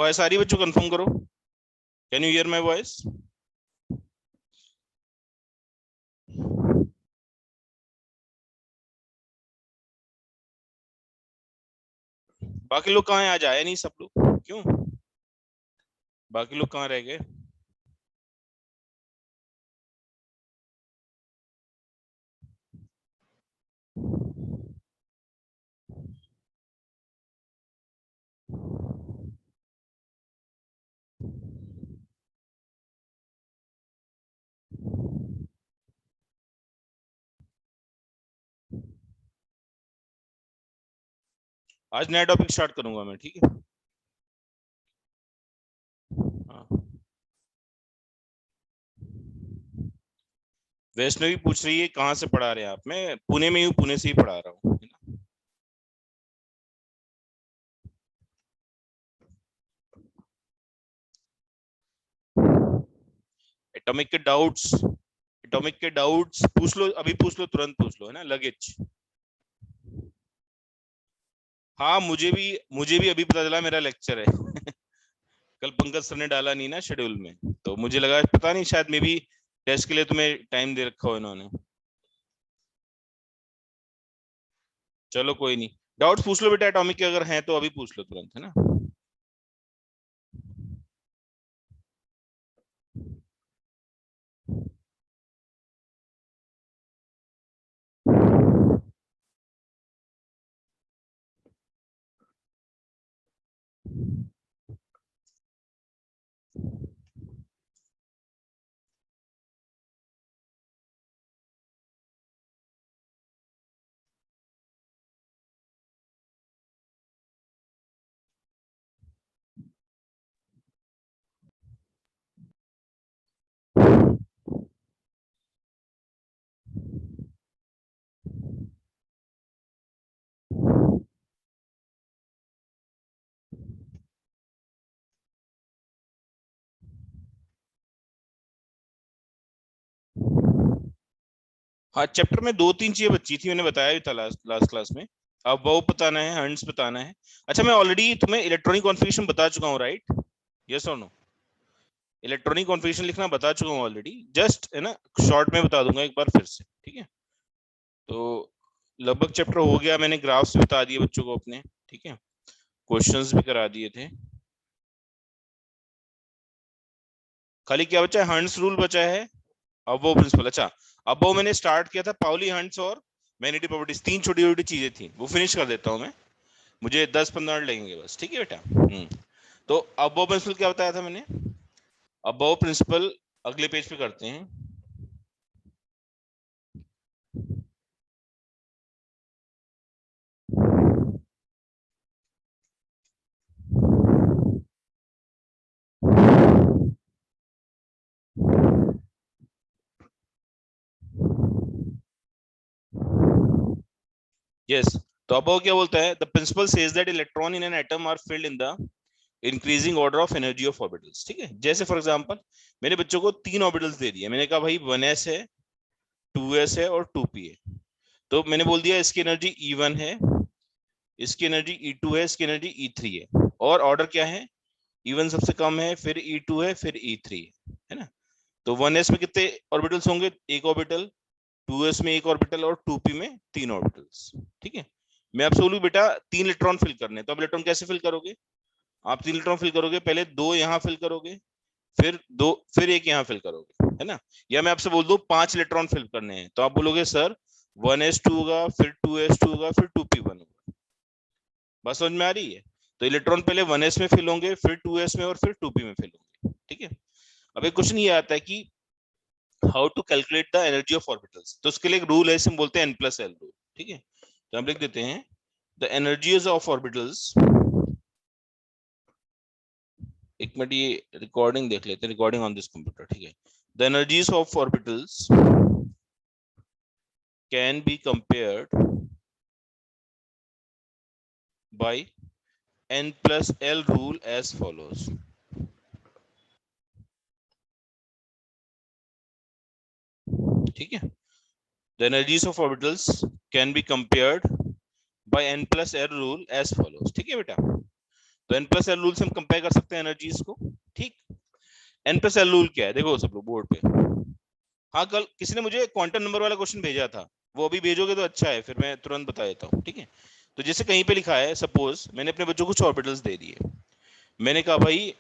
Voice आ रही है बच्चों? कंफर्म करो, can you here my voice? बाकी लोग कहाँ हैं? आज आए नहीं सब लोग, क्यों? बाकी लोग कहाँ रह गए? आज नया टॉपिक स्टार्ट करूंगा मैं, ठीक है? हाँ। वैष्णवी पूछ रही है कहाँ से पढ़ा रहे हैं आप? मैं पुणे में हूँ, पुणे से ही पढ़ा रहा हूँ, है ना? एटॉमिक के डाउट्स पूछ लो, अभी पूछ लो, तुरंत पूछ लो, है ना? लगेज। हाँ, मुझे भी अभी पता चला मेरा लेक्चर है। कल पंकज सर ने डाला नहीं ना शेड्यूल में, तो मुझे लगा पता नहीं, शायद मे भी टेस्ट के लिए तुम्हें टाइम दे रखा हो इन्होंने। चलो कोई नहीं, डाउट्स पूछ लो बेटा, एटॉमिक के अगर हैं तो अभी पूछ लो तुरंत, है ना? हाँ, चैप्टर में दो तीन चीजें बची थी, मैंने बताया भी था लास्ट लास्ट क्लास में। अब वो बताना है, हंड्स बताना है। अच्छा, मैं ऑलरेडी तुम्हें इलेक्ट्रॉनिक कॉन्फ़िगरेशन बता चुका हूँ, राइट? यस और नो? इलेक्ट्रॉनिक कॉन्फ़िगरेशन लिखना बता चुका हूँ ऑलरेडी, जस्ट है ना, शॉर्ट में बता दूंगा एक बार फिर से, ठीक है? तो लगभग चैप्टर हो गया, मैंने ग्राफ्स भी बता दिए बच्चों को अपने, ठीक है? क्वेश्चंस भी करा दिए थे। खाली क्या बचा है? हंड्स रूल बचा है, अबो प्रिंसिपल। अच्छा, अबो मैंने स्टार्ट किया था, पाउली हंड्स और मैग्नेटिक प्रॉपर्टीज, तीन छोटी छोटी चीजें थी, वो फिनिश कर देता हूँ मैं। मुझे 10-15 मिनट लगेंगे बस, ठीक है बेटा? तो अबो प्रिंसिपल क्या बताया था मैंने? अबो प्रिंसिपल अगले पेज पे करते हैं। यस, तो अबो क्या बोलता है? The principle says that electron in an atom are filled in the increasing order of energy of orbitals, ठीक है? जैसे फॉर एग्जांपल मैंने बच्चों को तीन ऑर्बिटल्स दे दिए, मैंने कहा भाई 1s है, 2s है और 2p है। तो मैंने बोल दिया इसकी एनर्जी E1 है, इसकी एनर्जी E2 है, इसकी एनर्जी E3 है, और ऑर्डर क्या है? E1 सबसे कम है, फिर E2 है, फिर E3 है ना? तो 1s में कितने ऑर्बिटल्स होंगे? एक ऑर्बिटल। 2s में एक ऑर्बिटल, और 2p में तीन ऑर्बिटल्स, ठीक है? मैं आपसे बोलूं बेटा तीन इलेक्ट्रॉन फिल करने, तो अब इलेक्ट्रॉन कैसे फिल करोगे? आप तीन इलेक्ट्रॉन फिल करोगे, पहले दो यहाँ फिल करोगे, फिर दो, फिर एक यहाँ फिल करोगे, है ना? या मैं आपसे बोल दूं 5 इलेक्ट्रॉन फिल करने हैं, तो आप बोलोगे सर 1s2 होगा, फिर 2s2 होगा, फिर 2p1 होगा। बस समझ में आ रही है? तो इलेक्ट्रॉन पहले 1s में फिल होंगे, फिर 2s में, और फिर 2p में फिल होंगे, ठीक है? अब एक क्वेश्चन ये आता है कि how to calculate the energy of orbitals, तो उसके लिए एक रूल है, इसे हम बोलते हैं n+l रूल, ठीक है? तो हम लिख देते हैं द एनर्जीज ऑफ ऑर्बिटल्स। एक मिनट, ये रिकॉर्डिंग देख लेते हैं, रिकॉर्डिंग ऑन दिस कंप्यूटर, ठीक है? The energies of orbitals can be compared by n+l rule as follows. ठीक है? The energies of orbitals can be compared by n+l rule as follows. ठीक है बेटा? तो n प्लस एल रूल से हम कंपेयर कर सकते हैं एनर्जीज को। ठीक, n प्लस एल रूल क्या है देखो सब लोग बोर्ड पे। हाँ, कल किसी ने मुझे क्वांटम नंबर वाला क्वेश्चन भेजा था, वो अभी भेजोगे तो अच्छा है, फिर मैं तुरंत बता देता हूँ। ठीक है, तो जैसे कहीं पे लिखा है, सपोज मैंने अपने बच्चों को कुछ ऑर्बिटल्स दे दिए, मैंने कहा भाई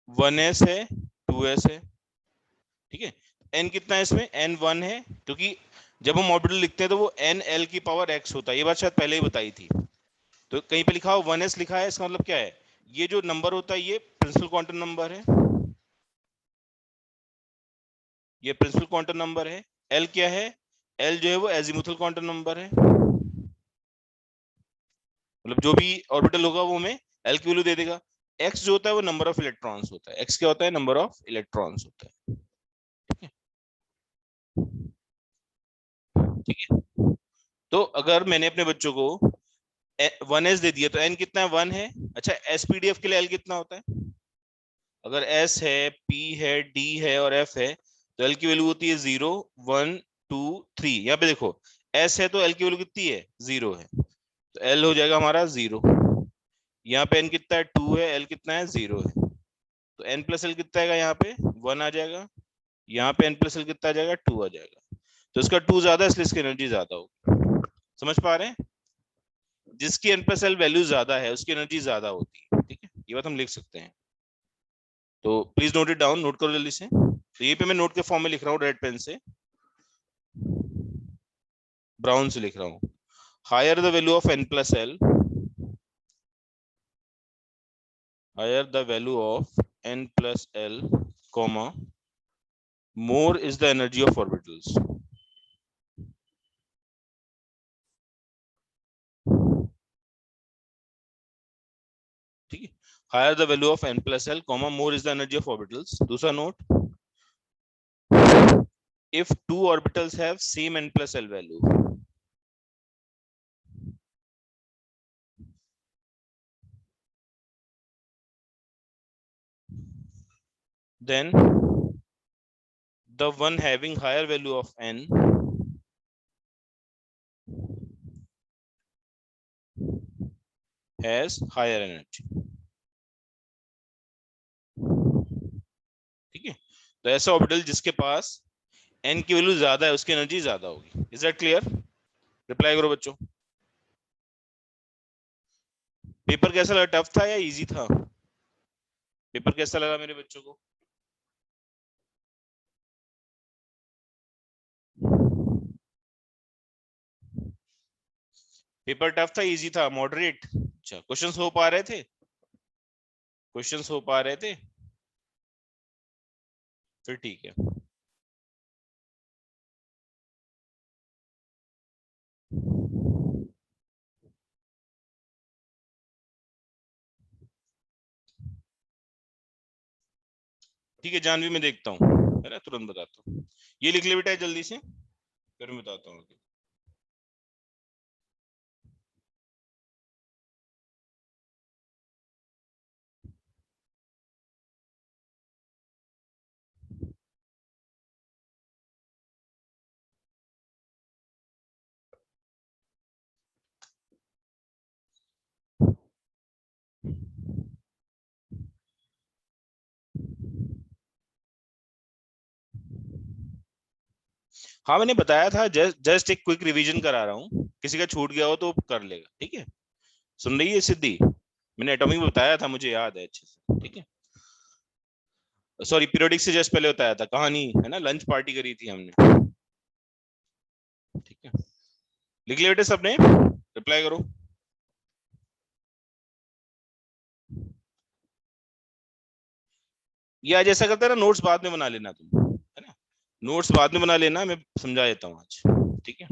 1s है 2s है। ठीक है, n कितना है इसमें, n 1 है, क्योंकि जब हम ऑर्बिटल लिखते हैं तो वो n l की पावर x होता है, ये बात शायद पहले ही बताई थी। तो कहीं पे लिखा हो 1s लिखा है, इसका मतलब क्या है, ये जो नंबर होता है ये प्रिंसिपल क्वांटम नंबर है, ये प्रिंसिपल क्वांटम नंबर है। l क्या है, l जो है वो एजीमुथल क्वांटम नंबर है, मतलब जो भी ऑर्बिटल होगा वो हमें l की वैल्यू दे देगा। x जो होता है वो नंबर ऑफ इलेक्ट्रॉन्स होता है, x क्या होता है, नंबर ऑफ इलेक्ट्रॉन्स होता है। ठीक है, ठीक है, तो अगर मैंने अपने बच्चों को 1s दे दिया तो n कितना है, 1 है। अच्छा, एसपीडीएफ के लिए l कितना होता है, अगर s है, p है, d है और f है, तो l की वैल्यू होती है 0 1 2 3। यहाँ पे देखो s है तो l की वैल्यू कितनी है, 0 है, तो l हो जाएगा हमारा 0। यहाँ पे n कितना है, 2 है, l कितना है, 0 है, तो n प्लस l कितना आएगा, यहाँ पे 1 आ जाएगा, यहाँ पे n प्लस l कितना आ जाएगा, 2 आ जाएगा। तो इसका 2 ज्यादा है, इसलिए इसकी एनर्जी ज्यादा होगी। समझ पा रहे हैं, जिसकी n प्लस l वैल्यू ज्यादा है उसकी एनर्जी ज्यादा होती है। ठीक है, ये बात हम लिख सकते हैं, तो please note it down, note करो जल्दी से। तो ये पे मैं नोट के फॉर्म में लिख रहा हूँ, रेड पेन से, ब्राउन से लिख रहा हूँ। Higher the value of n plus l, higher the value of n plus l, comma more is the energy of orbitals। ठीक है, higher the value of n plus l, comma more is the energy of orbitals। दूसरा note, if two orbitals have same n plus l value, then the one having higher value of n has higher energy। ठीक है, तो ऐसा orbital जिसके पास n की value ज्यादा है उसकी एनर्जी ज्यादा होगी। इज दैट क्लियर, रिप्लाई करो बच्चों। पेपर कैसा लगा, टफ था या इजी था, पेपर कैसा लगा मेरे बच्चों को? पेपर टफ था, इजी था, मॉडरेट? अच्छा, क्वेश्चंस हो पा रहे थे, क्वेश्चंस हो पा रहे थे, फिर ठीक है। ठीक है, जानवी मैं देखता हूँ, है ना, तुरंत बताता हूँ। ये लिख ले बेटा जल्दी से, फिर मैं बताता हूँ। हाँ, मैंने बताया था, जस्ट एक क्विक रिवीजन करा रहा हूँ, किसी का छूट गया हो तो कर लेगा। ठीक है, सुन रही है सिद्धि, मैंने एटॉमिक बताया था, मुझे याद है अच्छे से। ठीक है, सॉरी, पीरियोडिक से जस्ट पहले बताया था, कहानी है ना, लंच पार्टी करी थी हमने। ठीक है, लिख लिया बेटे सबने, रिप्लाई करो। या आज ऐसा करते हैं ना, नोट्स बाद में बना लेना तुम, है ना, नोट्स बाद में बना लेना, मैं समझा देता हूँ आज। ठीक है,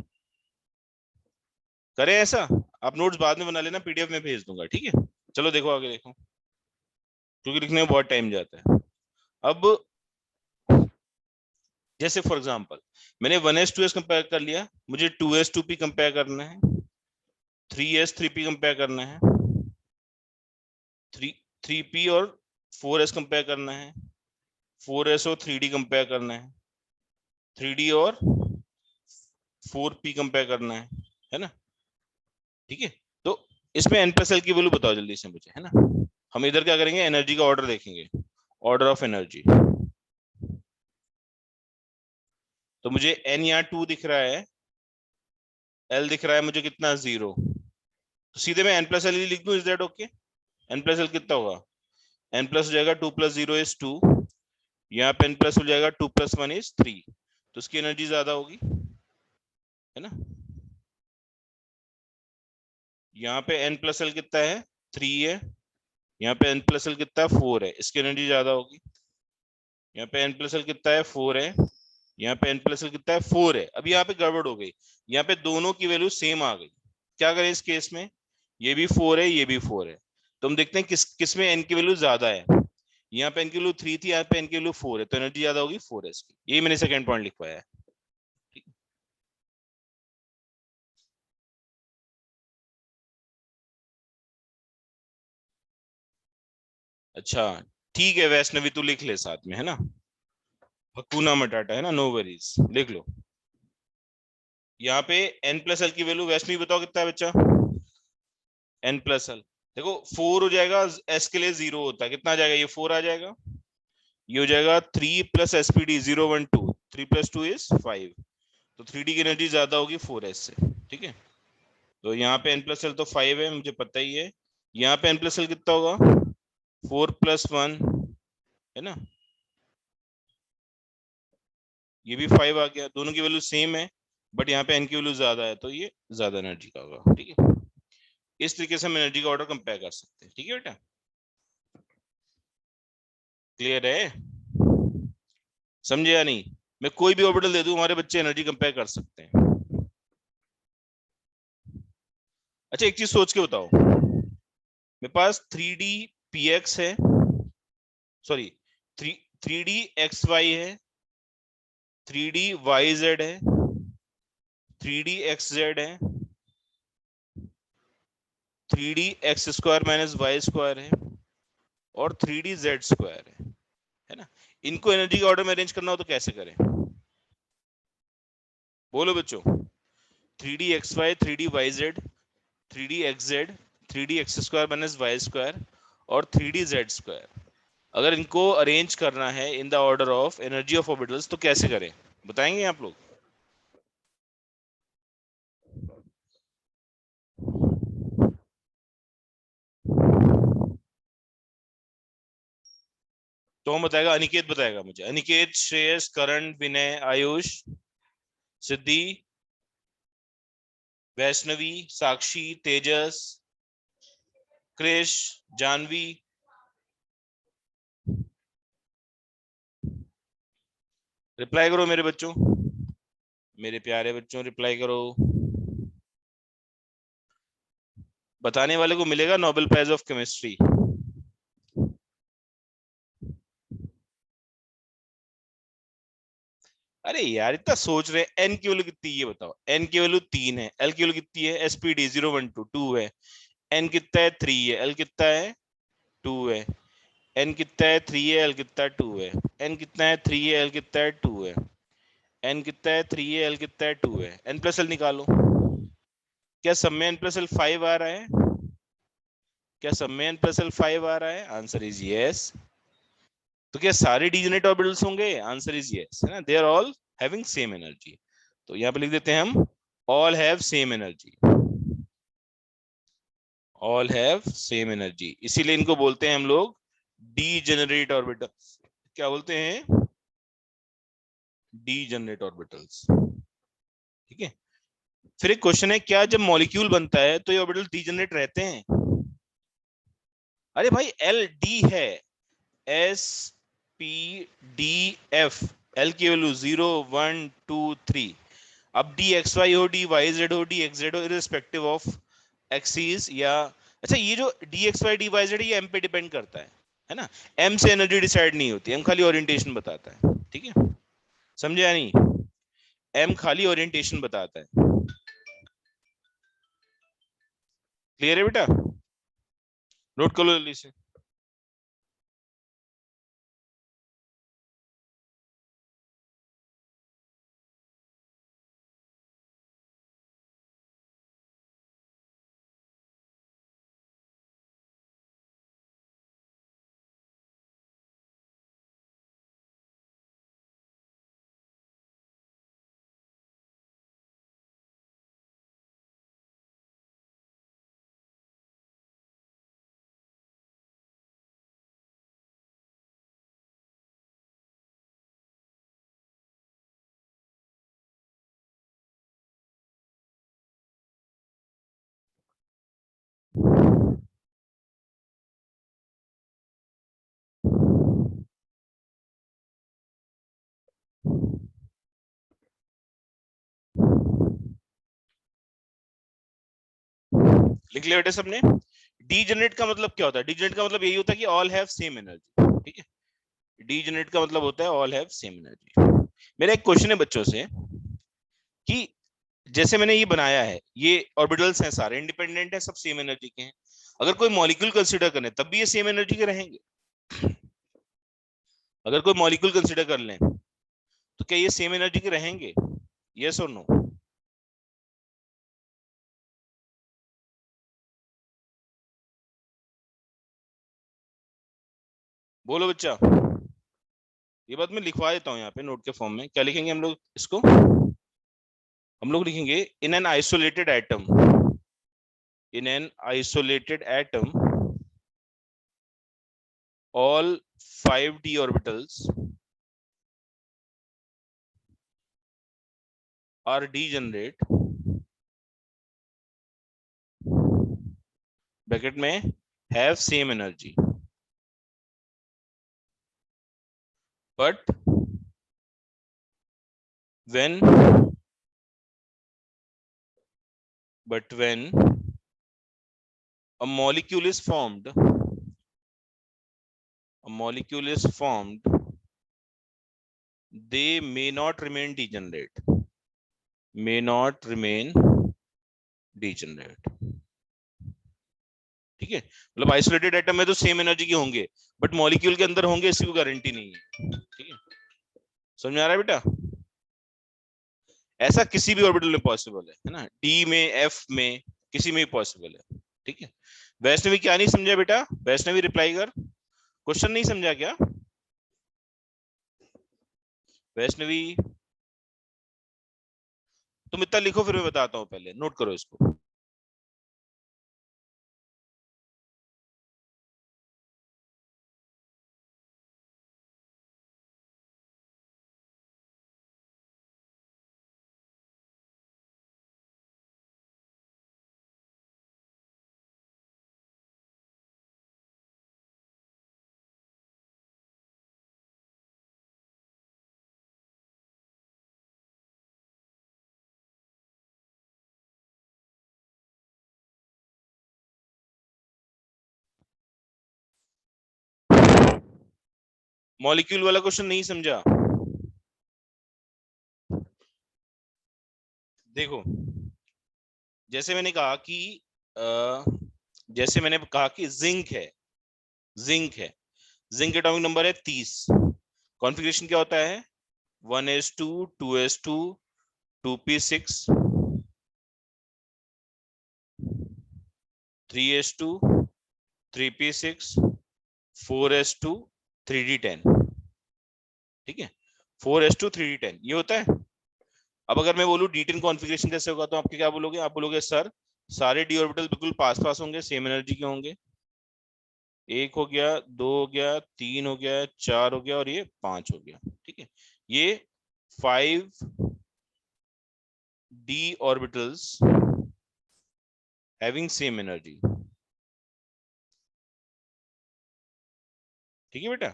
करें ऐसा, आप नोट्स बाद में बना लेना, पीडीएफ में भेज दूंगा। ठीक है, चलो देखो आगे देखो, क्योंकि लिखने में बहुत टाइम जाता है। अब जैसे फॉर एग्जांपल मैंने 1s 2s कंपेयर कर लिया, मुझे 2s 2p कंपेयर करना है, 3s 3p कंपेयर करना है, 3p और 4s कंपेयर करना है, 4s और 3d कंपेयर करना है, 3d और 4p कंपेयर करना है ना। ठीक है, तो इसमें n प्लस एल की वैल्यू बताओ जल्दी से मुझे, है ना। हम इधर क्या करेंगे, एनर्जी का ऑर्डर देखेंगे, ऑर्डर ऑफ एनर्जी। तो मुझे n यहाँ 2 दिख रहा है, l दिख रहा है मुझे कितना, 0। तो सीधे मैं n प्लस एल लिख दूं, is that okay. n plus L कितना होगा, n प्लस हो जाएगा 2 प्लस 0 इज 2, यहाँ पे n प्लस हो जाएगा 2 प्लस 1 इज 3, तो उसकी एनर्जी ज्यादा होगी, है ना। यहाँ पे n प्लस एल कितना है, 3 है, यहाँ पे n प्लस एल कितना है, 4 है, इसकी एनर्जी ज्यादा होगी। यहाँ पे n प्लस एल कितना है, 4 है, यहाँ पे n प्लस एल कितना है, 4 है। अब यहाँ पे गड़बड़ हो गई, यहाँ पे दोनों की वैल्यू सेम आ गई। क्या करें इस केस में, ये भी 4 है, ये भी 4 है, तो हम देखते हैं किस में n की वैल्यू ज्यादा है। यहाँ पे n की वैल्यू 3 थी, यहाँ पे n की वैल्यू 4 है, तो एनर्जी ज्यादा होगी 4s की। यही मैंने सेकंड पॉइंट लिखवाया है। ठीक। अच्छा, ठीक है वैष्णवी, तू लिख ले साथ में, है ना। हकुना मटाटा, है ना, नो वरीज, लिख लो। यहाँ पे n प्लस एल की वैल्यू, वैष्णवी बताओ कितना है बच्चा, n प्लस एल। देखो 4 हो जाएगा, s के लिए 0 होता है, कितना आ जाएगा, ये 4 आ जाएगा, ये हो जाएगा 3 प्लस एसपीडी 0 1 2, 3 प्लस 2 इज 5, तो 3d की एनर्जी ज्यादा होगी 4s से। ठीक है, तो यहाँ पे n प्लस एल तो 5 है, मुझे पता ही है। यहाँ पे n प्लस एल कितना होगा, 4 प्लस 1, है ना, ये भी 5 आ गया, दोनों की वैल्यू सेम है, बट यहाँ पे n की वैल्यू ज्यादा है, तो ये ज्यादा एनर्जी का होगा। ठीक है, इस तरीके से हम एनर्जी का ऑर्डर कंपेयर कर सकते हैं। ठीक है बेटा, क्लियर है, समझे या नहीं। मैं कोई भी ऑर्बिटल दे दूं, हमारे बच्चे एनर्जी कंपेयर कर सकते हैं। अच्छा एक चीज सोच के बताओ, मेरे पास 3D px है, सॉरी, थ्री 3D xy है, 3D yz है, 3D xz है, 3D x² minus y square है, और 3D z² है ना। इनको एनर्जी के ऑर्डर में अरेंज करना हो तो कैसे करें, बोलो बच्चों। 3D xy, 3D yz, 3D xz, 3D x² minus y square, और 3D z²। अगर इनको अरेंज करना है in the order of energy of orbitals तो कैसे करें, बताएंगे आप लोग। तो हम बताएगा, अनिकेत बताएगा मुझे, अनिकेत, श्रेयस, करण, विनय, आयुष, सिद्धि, वैष्णवी, साक्षी, तेजस, क्रिश, जानवी। रिप्लाई करो मेरे बच्चों, मेरे प्यारे बच्चों, रिप्लाई करो। बताने वाले को मिलेगा नोबेल प्राइज ऑफ केमिस्ट्री। अरे यार इतना सोच रहे हैं, एन की वैल्यू कितनी है ये बताओ, एन की वैल्यू 3 है, एल की वैल्यू कितनी है, एसपीडी 0 1 2 2 है, एन कितना है, 3 है, एल कितना है, 2 है, एन कितना है, 3 है, एल कितना है, 2 है, एन कितना है, 3 है, एल कितना है, 2 है, एन कितना है, 3 है, एल कितना है, 2 है, एन प्लस एल निकालो। क्या सब में एन प्लस एल 5 आ रहा है, क्या सब में एन प्लस एल 5 आ रहा है, आंसर इज यस। तो क्या सारे डीजेनरेट ऑर्बिटल्स होंगे, आंसर इज यस, है ना, they are all having same energy. तो यहाँ पे लिख देते हैं हम, all have same energy, all have same energy, इसीलिए इनको बोलते हैं हम लोग डीजेनरेट ऑर्बिटल। क्या बोलते हैं, डीजेनरेट ऑर्बिटल्स। ठीक है, फिर एक क्वेश्चन है, क्या जब मॉलिक्यूल बनता है तो ये ऑर्बिटल डीजेनरेट रहते हैं। अरे भाई एल डी है, s p d f, l की वैल्यू 0 1 2 3। अब डी एक्स वाई हो, डी वाई जेड हो, डी एक्स जेड हो, इरिस्पेक्टिव ऑफ एक्सीज या, अच्छा ये जो d x y d y z ये एम पे डिपेंड करता है ना। एम से एनर्जी डिसाइड नहीं होती, एम खाली ओरिएंटेशन बताता है। ठीक है, समझे या नहीं, एम खाली ओरिएंटेशन बताता है। क्लियर है बेटा, नोट कर लो जल्दी से। लिख लिया बेटे सबने। डीजेनरेट का मतलब क्या होता है? डीजेनरेट का मतलब यही होता है कि ऑल हैव सेम एनर्जी, ठीक है। डीजेनरेट का मतलब होता है ऑल हैव सेम एनर्जी। मेरा एक क्वेश्चन है बच्चों से कि जैसे मैंने ये बनाया है, ये ऑर्बिटल्स हैं सारे इंडिपेंडेंट है, सब सेम एनर्जी के हैं। अगर कोई मॉलिक्यूल कंसीडर करें तब भी ये सेम एनर्जी के रहेंगे। अगर कोई मॉलिक्यूल कंसीडर कर लें तो क्या ये सेम एनर्जी के रहेंगे? यस और नो? बोलो बच्चा। ये बात मैं लिखवा देता हूँ यहाँ पे नोट के फॉर्म में। क्या लिखेंगे हम लोग इसको? हम लोग लिखेंगे in an isolated atom, in an isolated atom all 5d orbitals are degenerate, bracket में have same energy, but when when a molecule is formed, a molecule is formed, they may not remain degenerate, may not remain degenerate, ठीक है। मतलब isolated atom में तो same energy के होंगे, but molecule के अंदर होंगे इसकी कोई गारंटी नहीं है, ठीक है। समझ में आ रहा है बेटा? ऐसा किसी भी ऑर्बिटल में पॉसिबल है ना, डी में, एफ में, किसी में भी पॉसिबल है, ठीक है। वैष्णवी क्या नहीं समझा बेटा? वैष्णवी रिप्लाई कर, क्वेश्चन नहीं समझा क्या वैष्णवी? तुम इतना लिखो फिर मैं बताता हूं, पहले नोट करो इसको। मॉलिक्यूल वाला क्वेश्चन नहीं समझा? देखो, जैसे मैंने कहा कि जैसे मैंने कहा कि जिंक है, जिंक है, जिंक एटॉमिक नंबर है 30। कॉन्फ़िगरेशन क्या होता है? 1s2 2s2 2p6 3s2 3p6 4s2 3d10, ठीक है। 4s2 3d10 ये होता है। अब अगर मैं बोलूं D10 कॉन्फ़िगरेशन कैसे होगा, तो आपके क्या बोलोगे? आप बोलोगे सर सारे d ऑर्बिटल बिल्कुल पास पास होंगे, सेम एनर्जी के होंगे। एक हो गया, दो हो गया, तीन हो गया, चार हो गया और ये पांच हो गया, ठीक है। ये 5d orbitals having same energy, ठीक है बेटा।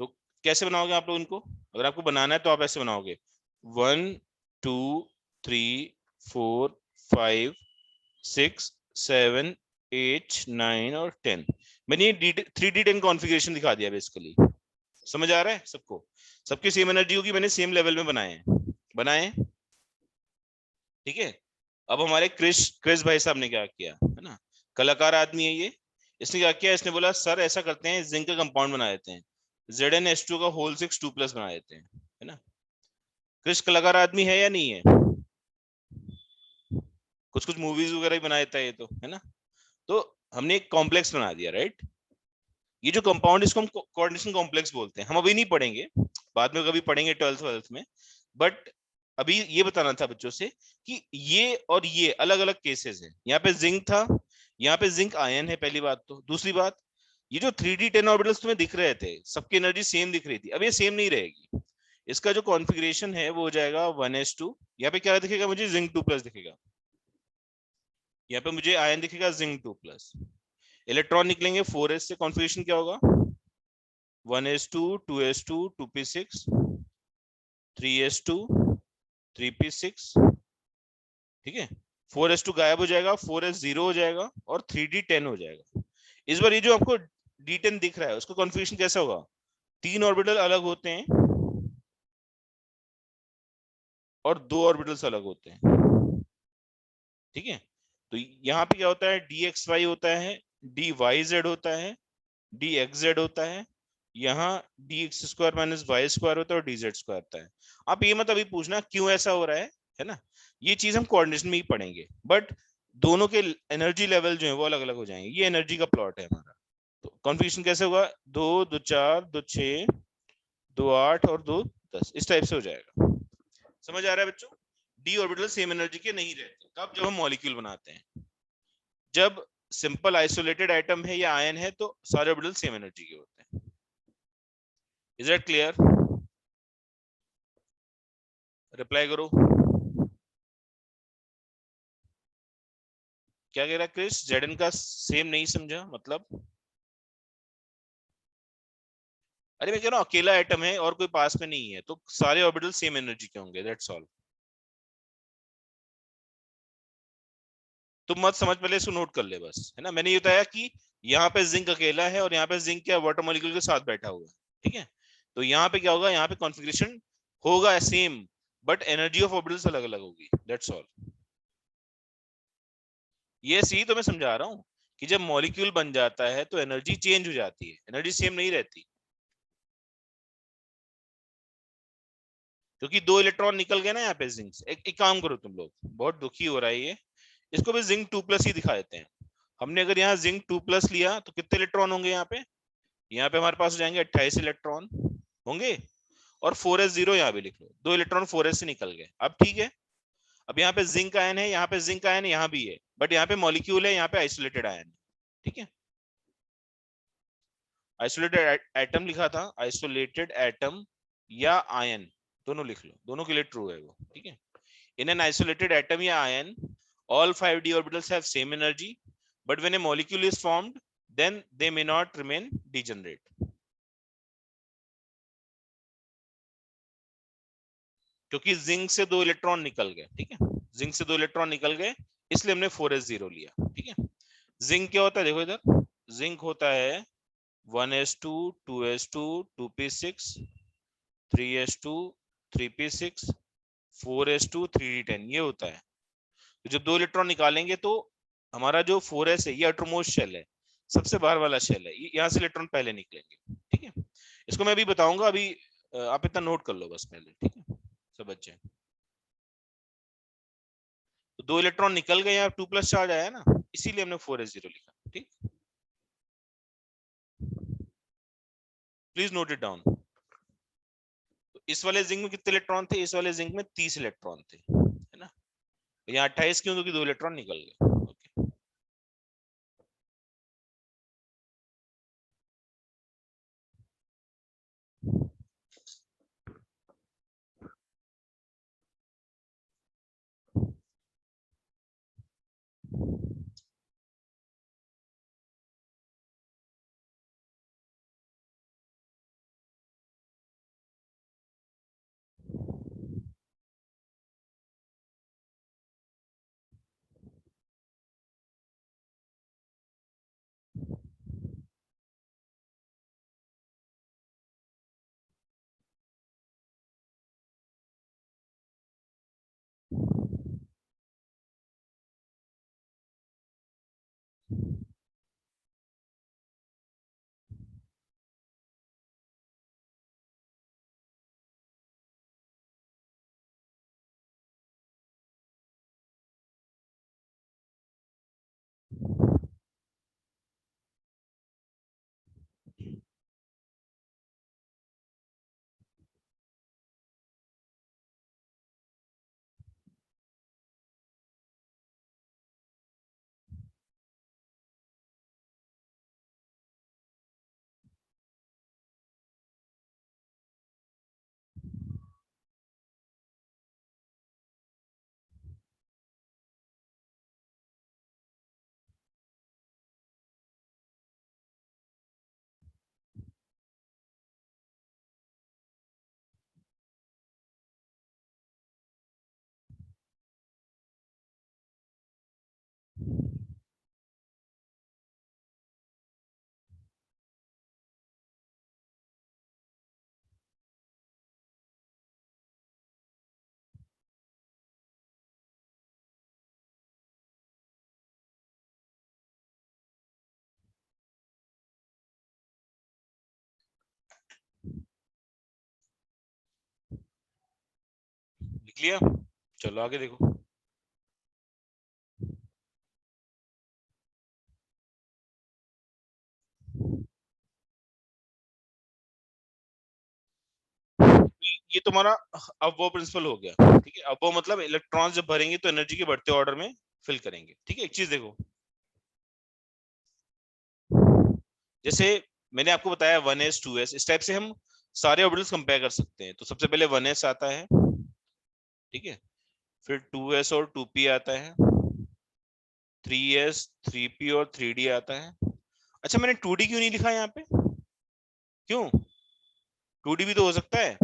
तो कैसे बनाओगे आप लोग इनको? अगर आपको बनाना है तो आप ऐसे बनाओगे 1 2 3 4 5 6 7 8 9 और 10। मैंने ये 3d10 कॉन्फ़िगरेशन दिखा दिया बेसिकली। समझ आ रहा है सबको? सबकी सेम एनर्जी होगी, मैंने सेम लेवल में बनाए हैं, बनाए, ठीक है। अब हमारे क्रिश क्रिस भाई साहब ने क्या किया है ना, कलाकार आदमी है ये। इसने क्या किया? इसने बोला सर ऐसा करते हैं, जिंक का कंपाउंड बना देते हैं, ZnH2 का होल 6 2+ बना देते हैं, है ना। क्रिश कलाकार आदमी है या नहीं है? कुछ कुछ मूवीज वगैरह भी बना देता है ये तो, है ना। तो हमने एक कॉम्प्लेक्स बना दिया, राइट। ये जो कंपाउंड, इसको हम कोऑर्डिनेशन कॉम्प्लेक्स बोलते हैं। हम अभी नहीं पढ़ेंगे, बाद में कभी पढ़ेंगे 12th में। बट अभी ये बताना था बच्चों से कि ये और ये अलग अलग केसेस हैं। यहाँ पे जिंक था, यहाँ पे जिंक आयन है, पहली बात। तो दूसरी बात, ये जो 3d10 ऑर्बिटल्स तुम्हें दिख रहे थे, सबकी एनर्जी सेम दिख रही थी, अब ये सेम नहीं रहेगी। इसका जो कॉन्फ़िगरेशन है वो हो जाएगा 1s2। यहाँ पे क्या दिखेगा मुझे? जिंक 2+ दिखेगा। यहाँ पे मुझे आयन दिखेगा जिंक 2+। इलेक्ट्रॉन निकलेंगे 4s से। कॉन्फ़िगरेशन क्या होगा? 1s2 2s2 2p6 3s2 3p6, ठीक है। 4s2 गायब हो जाएगा, 4s 0 हो जाएगा और 3d 10 हो जाएगा। इस बार ये जो आपको d10 दिख रहा है उसका कॉन्फ़िगरेशन कैसा होगा? 3 ऑर्बिटल अलग होते हैं और 2 ऑर्बिटल्स अलग होते हैं, ठीक है। तो यहाँ पे क्या होता है, dxy होता है, dyz होता है, dxz होता है, यहाँ dx square minus y square होता है और dz स्क्वायर होता है। आप ये मत अभी पूछना क्यों ऐसा हो रहा है ना, ये चीज हम कोऑर्डिनेशन में ही पढ़ेंगे, बट दोनों के एनर्जी लेवल जो है वो अलग अलग हो जाएंगे। ये एनर्जी का प्लॉट है हमारा। तो कॉन्फ़िगरेशन कैसे होगा, 2 2 4 2 6 2 8 और 2 10, इस टाइप से हो जाएगा। समझ आ रहा है बच्चों? डी ऑर्बिटल सेम एनर्जी के नहीं रहते कब, जब हम मॉलिक्यूल बनाते हैं। जब सिंपल आइसोलेटेड एटम है या आयन है तो सारे ऑर्बिटल सेम एनर्जी के होते हैं। Is that clear? रिप्लाई करो। क्या कह रहा है क्रिस, जेडन का सेम नहीं समझा मतलब? अरे मैं कह रहा हूँ अकेला एटम है और कोई पास में नहीं है तो सारे ऑर्बिटल सेम एनर्जी के होंगे, दैट्स ऑल। तुम मत समझ, पहले इसको नोट कर ले बस, है ना। मैंने ये बताया कि यहाँ पे जिंक अकेला है और यहाँ पे जिंक क्या वाटर मॉलिक्यूल के साथ बैठा हुआ है, ठीक है। तो यहाँ पे क्या होगा, यहाँ पे कॉन्फ़िगरेशन होगा same, but energy of orbitals अलग अलग होगी, दैट्स ऑल। ये सी तो मैं समझा रहा हूँ कि जब मॉलिक्यूल बन जाता है तो एनर्जी चेंज हो जाती है, एनर्जी सेम नहीं रहती, क्योंकि 2 इलेक्ट्रॉन निकल गए ना यहाँ पे जिंक से। एक काम करो तुम लोग, बहुत दुखी हो रहा है ये, इसको भी जिंक 2+ ही दिखा देते हैं। हमने अगर यहाँ जिंक 2+ लिया तो कितने इलेक्ट्रॉन होंगे यहाँ पे? यहाँ पे हमारे पास हो जाएंगे 28 इलेक्ट्रॉन होंगे, और 4s0 यहाँ भी लिख लो, 2 इलेक्ट्रॉन 4s से निकल गए। अब ठीक है, अब यहाँ पे जिंक आयन है, यहाँ पे जिंक आयन यहाँ भी है, बट यहाँ पे मॉलिक्यूल है, यहाँ पे आइसोलेटेड आयन है, ठीक है। आइसोलेटेड एटम लिखा था, आइसोलेटेड एटम या आयन दोनों लिख लो, दोनों के लिए ट्रू है वो, ठीक है। In an isolated atom या ion, all 5d orbitals have same energy, but when a molecule is formed, then they may not remain degenerate. क्योंकि जिंक से 2 इलेक्ट्रॉन निकल गए, ठीक है, जिंक से 2 इलेक्ट्रॉन निकल गए, इसलिए हमने 4s0 लिया, ठीक है। जिंक क्या होता है देखो इधर, जिंक होता है 1s2 2s2 2p6 3s2 3p6 4s2 3d10, ये होता है। तो जब 2 इलेक्ट्रॉन निकालेंगे तो हमारा जो 4s है ये अटरमोस्ट शेल है, सबसे बाहर वाला शेल है, यहाँ से इलेक्ट्रॉन पहले निकलेंगे, ठीक है। इसको मैं अभी बताऊंगा, अभी आप इतना नोट कर लो बस पहले, ठीक है, सब बच्चे। तो 2 इलेक्ट्रॉन निकल गए, यहाँ 2+ चार्ज आया ना, इसीलिए हमने 4s0 लिखा, ठीक। Please note it down. तो इस वाले जिंक में कितने इलेक्ट्रॉन थे, इस वाले जिंक में 30 इलेक्ट्रॉन थे, है ना। यहाँ 28 क्यों, क्योंकि 2 इलेक्ट्रॉन निकल गए। ओके। लिख लिया, चलो आगे देखो। ये तुम्हारा अब वो प्रिंसिपल हो गया, ठीक है। अब वो मतलब इलेक्ट्रॉन जब भरेंगे तो एनर्जी के बढ़ते ऑर्डर में फिल करेंगे, ठीक है। एक चीज देखो, जैसे मैंने आपको बताया 1s 2s, इस टाइप से हम सारे ऑर्बिटल्स कंपेयर कर सकते हैं। तो सबसे पहले 1s आता है, ठीक है, फिर 2s और 2p आता है, 3s 3p और 3d आता है। अच्छा, मैंने 2d क्यों नहीं लिखा यहाँ पे? क्यों? 2d भी तो हो सकता है,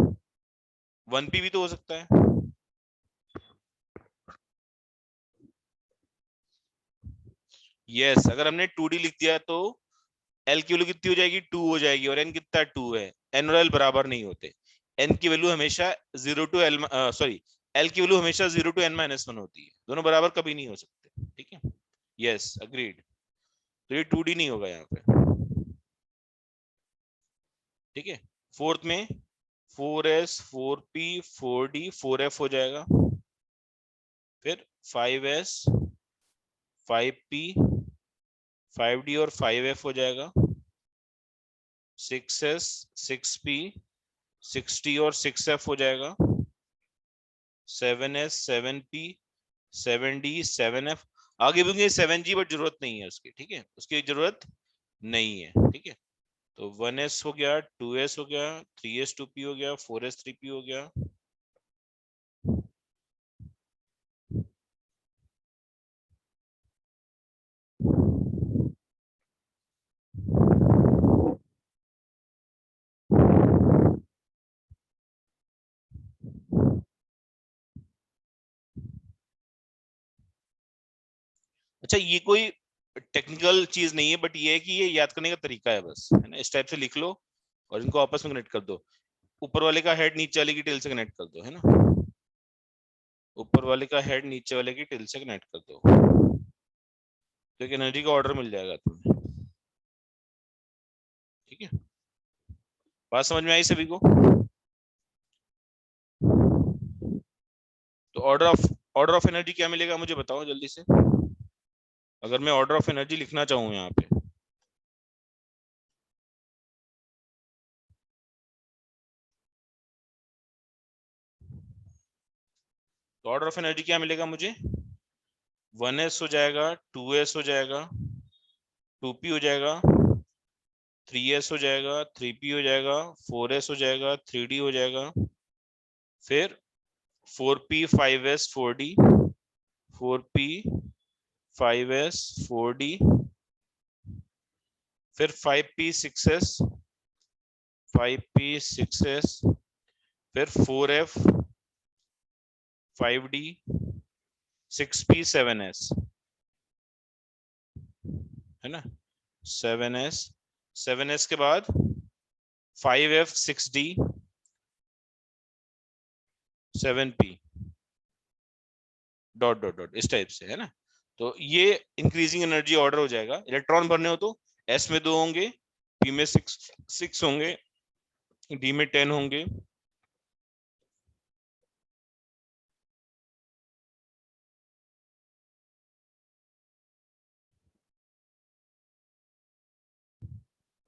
1p भी तो हो सकता है। यस, अगर हमने 2d लिख दिया तो एल की वैल्यू कितनी हो जाएगी? 2 हो जाएगी, और एन कितना? 2 है। एन और एल बराबर नहीं होते। एन की वैल्यू हमेशा 0 टू एल, सॉरी, एल की वैल्यू हमेशा 0 टू एन माइनस 1 होती है, दोनों बराबर कभी नहीं हो सकते, ठीक है। Yes, agreed. तो ये 2d नहीं होगा यहाँ पे, ठीक है। फोर्थ में 4s 4p 4d 4f हो जाएगा, फिर 5s 5p 5d और 5f हो जाएगा, 6s 6p 6d और 6f हो जाएगा, 7s 7p 7d 7f। आगे भी 7g, बट जरूरत नहीं है उसकी, ठीक है, उसकी जरूरत नहीं है, ठीक है। तो 1s हो गया, 2s हो गया, 3s 2p हो गया, 4s 3p हो गया। अच्छा, ये कोई टेक्निकल चीज नहीं है, बट ये है कि ये याद करने का तरीका है बस, है ना। इस टाइप से लिख लो और इनको आपस में कनेक्ट कर दो। ऊपर वाले का हेड नीचे वाले की टेल से कनेक्ट कर दो, है ना। ऊपर वाले का हेड नीचे वाले की टेल से कनेक्ट कर दो, तो एक एनर्जी का ऑर्डर मिल जाएगा तुम्हें, ठीक है। बात समझ में आई सभी को? तो ऑर्डर ऑफ एनर्जी क्या मिलेगा मुझे बताओ जल्दी से, अगर मैं ऑर्डर ऑफ एनर्जी लिखना चाहूँ यहाँ पे। तो ऑर्डर ऑफ एनर्जी क्या मिलेगा मुझे? 1s हो जाएगा, 2s हो जाएगा, 2p हो जाएगा, 3s हो जाएगा, 3p हो जाएगा, 4s हो जाएगा, 3d हो जाएगा, फिर 4p 5s 4d, 4p 5s 4d, फिर 5p 6s 5p 6s, फिर 4f 5d 6p 7s, है ना। 7s 7s के बाद 5f 6d 7p dot dot dot, इस टाइप से, है ना। तो ये इंक्रीजिंग एनर्जी ऑर्डर हो जाएगा। इलेक्ट्रॉन भरने हो तो एस में 2 होंगे, पी में 6 होंगे, डी में 10 होंगे।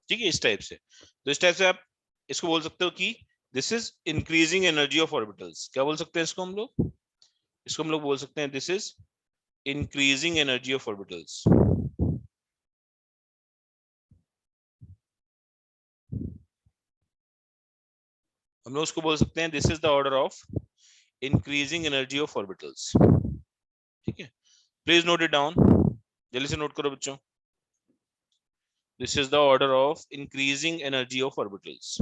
ठीक है, इस टाइप से। तो इस टाइप से आप इसको बोल सकते हो कि this is increasing energy of orbitals. क्या बोल सकते हैं इसको हम लोग? इसको हम लोग बोल सकते हैं this is increasing energy of orbitals. हम लोग उसको बोल सकते हैं this is the order of increasing energy of orbitals, ठीक है। प्लीज नोट इट डाउन, जल्दी से नोट करो बच्चों। This is the order of increasing energy of orbitals.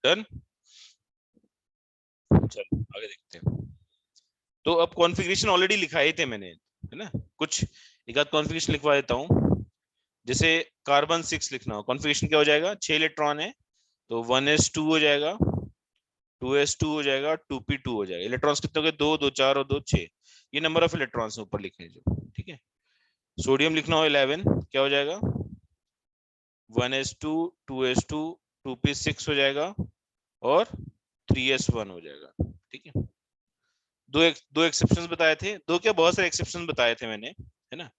Done, चलो आगे देखते हैं। तो अब कॉन्फ़िगरेशन ऑलरेडी लिखाए थे मैंने, है ना, कुछ एक आध कॉन्फ़िगरेशन लिखवा देता हूँ। जैसे कार्बन 6 लिखना हो, कॉन्फ़िगरेशन क्या हो जाएगा, 6 इलेक्ट्रॉन है तो 1s2 हो जाएगा, 2s2 हो जाएगा, 2p2 हो जाएगा। इलेक्ट्रॉन्स कितने हो गए, 2 2 4 और 2 6, ये नंबर ऑफ इलेक्ट्रॉन्स ऊपर लिखे हैं जो, ठीक है। सोडियम लिखना हो 11, क्या हो जाएगा, 1s2 2s2 2p6 हो जाएगा और 3s1 हो जाएगा, ठीक है। दो एक्सेप्शंस बताए थे, दो क्या बहुत सारे एक्सेप्शंस बताए थे मैंने, है ना।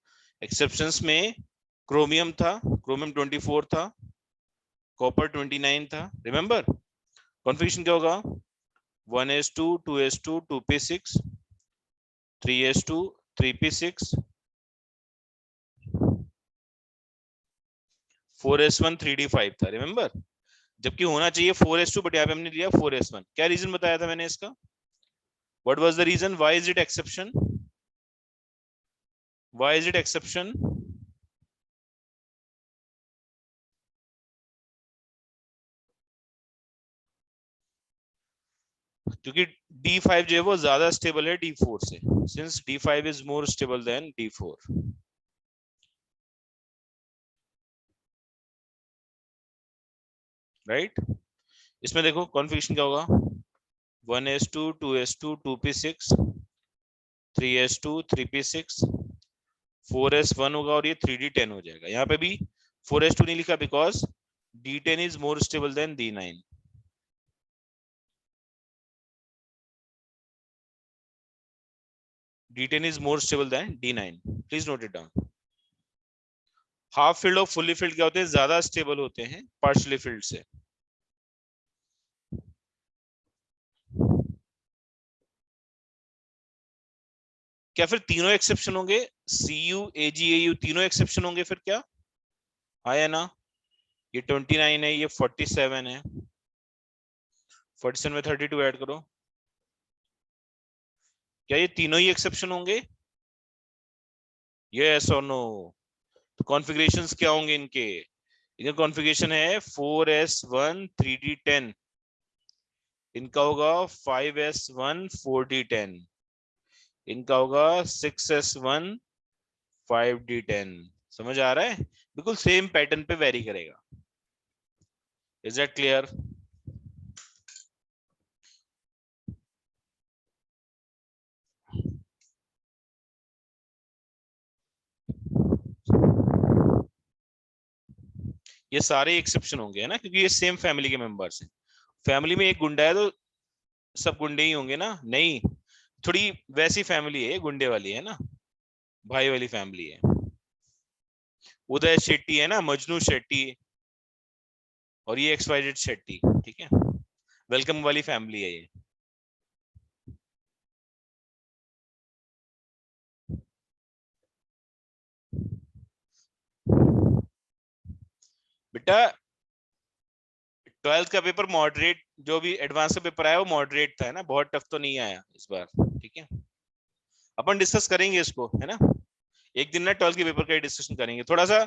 एक्सेप्शंस में क्रोमियम था, क्रोमियम 24 था, कॉपर 29 था, रिमेंबर। कॉन्फ़िगरेशन क्या होगा, 1s2 2s2 2p6 3s2 3p6 4s1 3d5 था, रिमेंबर। जबकि होना चाहिए 4s2, बट यहाँ पे हमने लिया 4s1। क्या रीजन बताया था मैंने इसका, what was the reason, why is it exception, why is it exception, क्योंकि D5 जो है वो ज्यादा स्टेबल है D4 से, since D5 is more stable then D4, right. इसमें देखो कॉन्फ़िगरेशन क्या होगा, 1s2 2s2 2p6 3s2 3p6 4s1 होगा और ये 3d10 हो जाएगा। यहाँ पे भी 4s2 नहीं लिखा because D10 is more stable then D9। D10 is more stable than D9, please note it down। Half field और फुली फील्ड क्या होते हैं, ज्यादा स्टेबल होते हैं पार्शियली फील्ड से। क्या फिर तीनों एक्सेप्शन होंगे, CU AG AU तीनों एक्सेप्शन होंगे फिर क्या, हाँ या ना। ये 29 है, ये 47 है, 47 में 32 ऐड करो, क्या ये तीनों ही एक्सेप्शन होंगे, यस और नो। तो कॉन्फ़िगरेशंस क्या होंगे इनके, इनका कॉन्फ़िगरेशन है 4s1 3d10, इनका होगा 5s1 4d10, इनका होगा 6s1 5d10। समझ आ रहा है, बिल्कुल सेम पैटर्न पे वेरी करेगा। Is that clear. ये सारे एक्सेप्शन होंगे, है ना, क्योंकि ये सेम फैमिली के मेंबर्स हैं। फैमिली में एक गुंडा है तो सब गुंडे ही होंगे ना, नहीं, थोड़ी वैसी फैमिली है, गुंडे वाली है ना, भाई वाली फैमिली है। उदय शेट्टी है ना, मजनू शेट्टी, और ये XYZ शेट्टी, ठीक है, वेलकम वाली फैमिली है ये। बेटा 12th का पेपर मॉडरेट, जो भी एडवांस का पेपर आया वो मॉडरेट था, है ना, बहुत टफ तो नहीं आया इस बार, ठीक है। अपन डिस्कस करेंगे इसको, है ना, एक दिन ना 12th के पेपर का डिस्कशन करेंगे थोड़ा सा।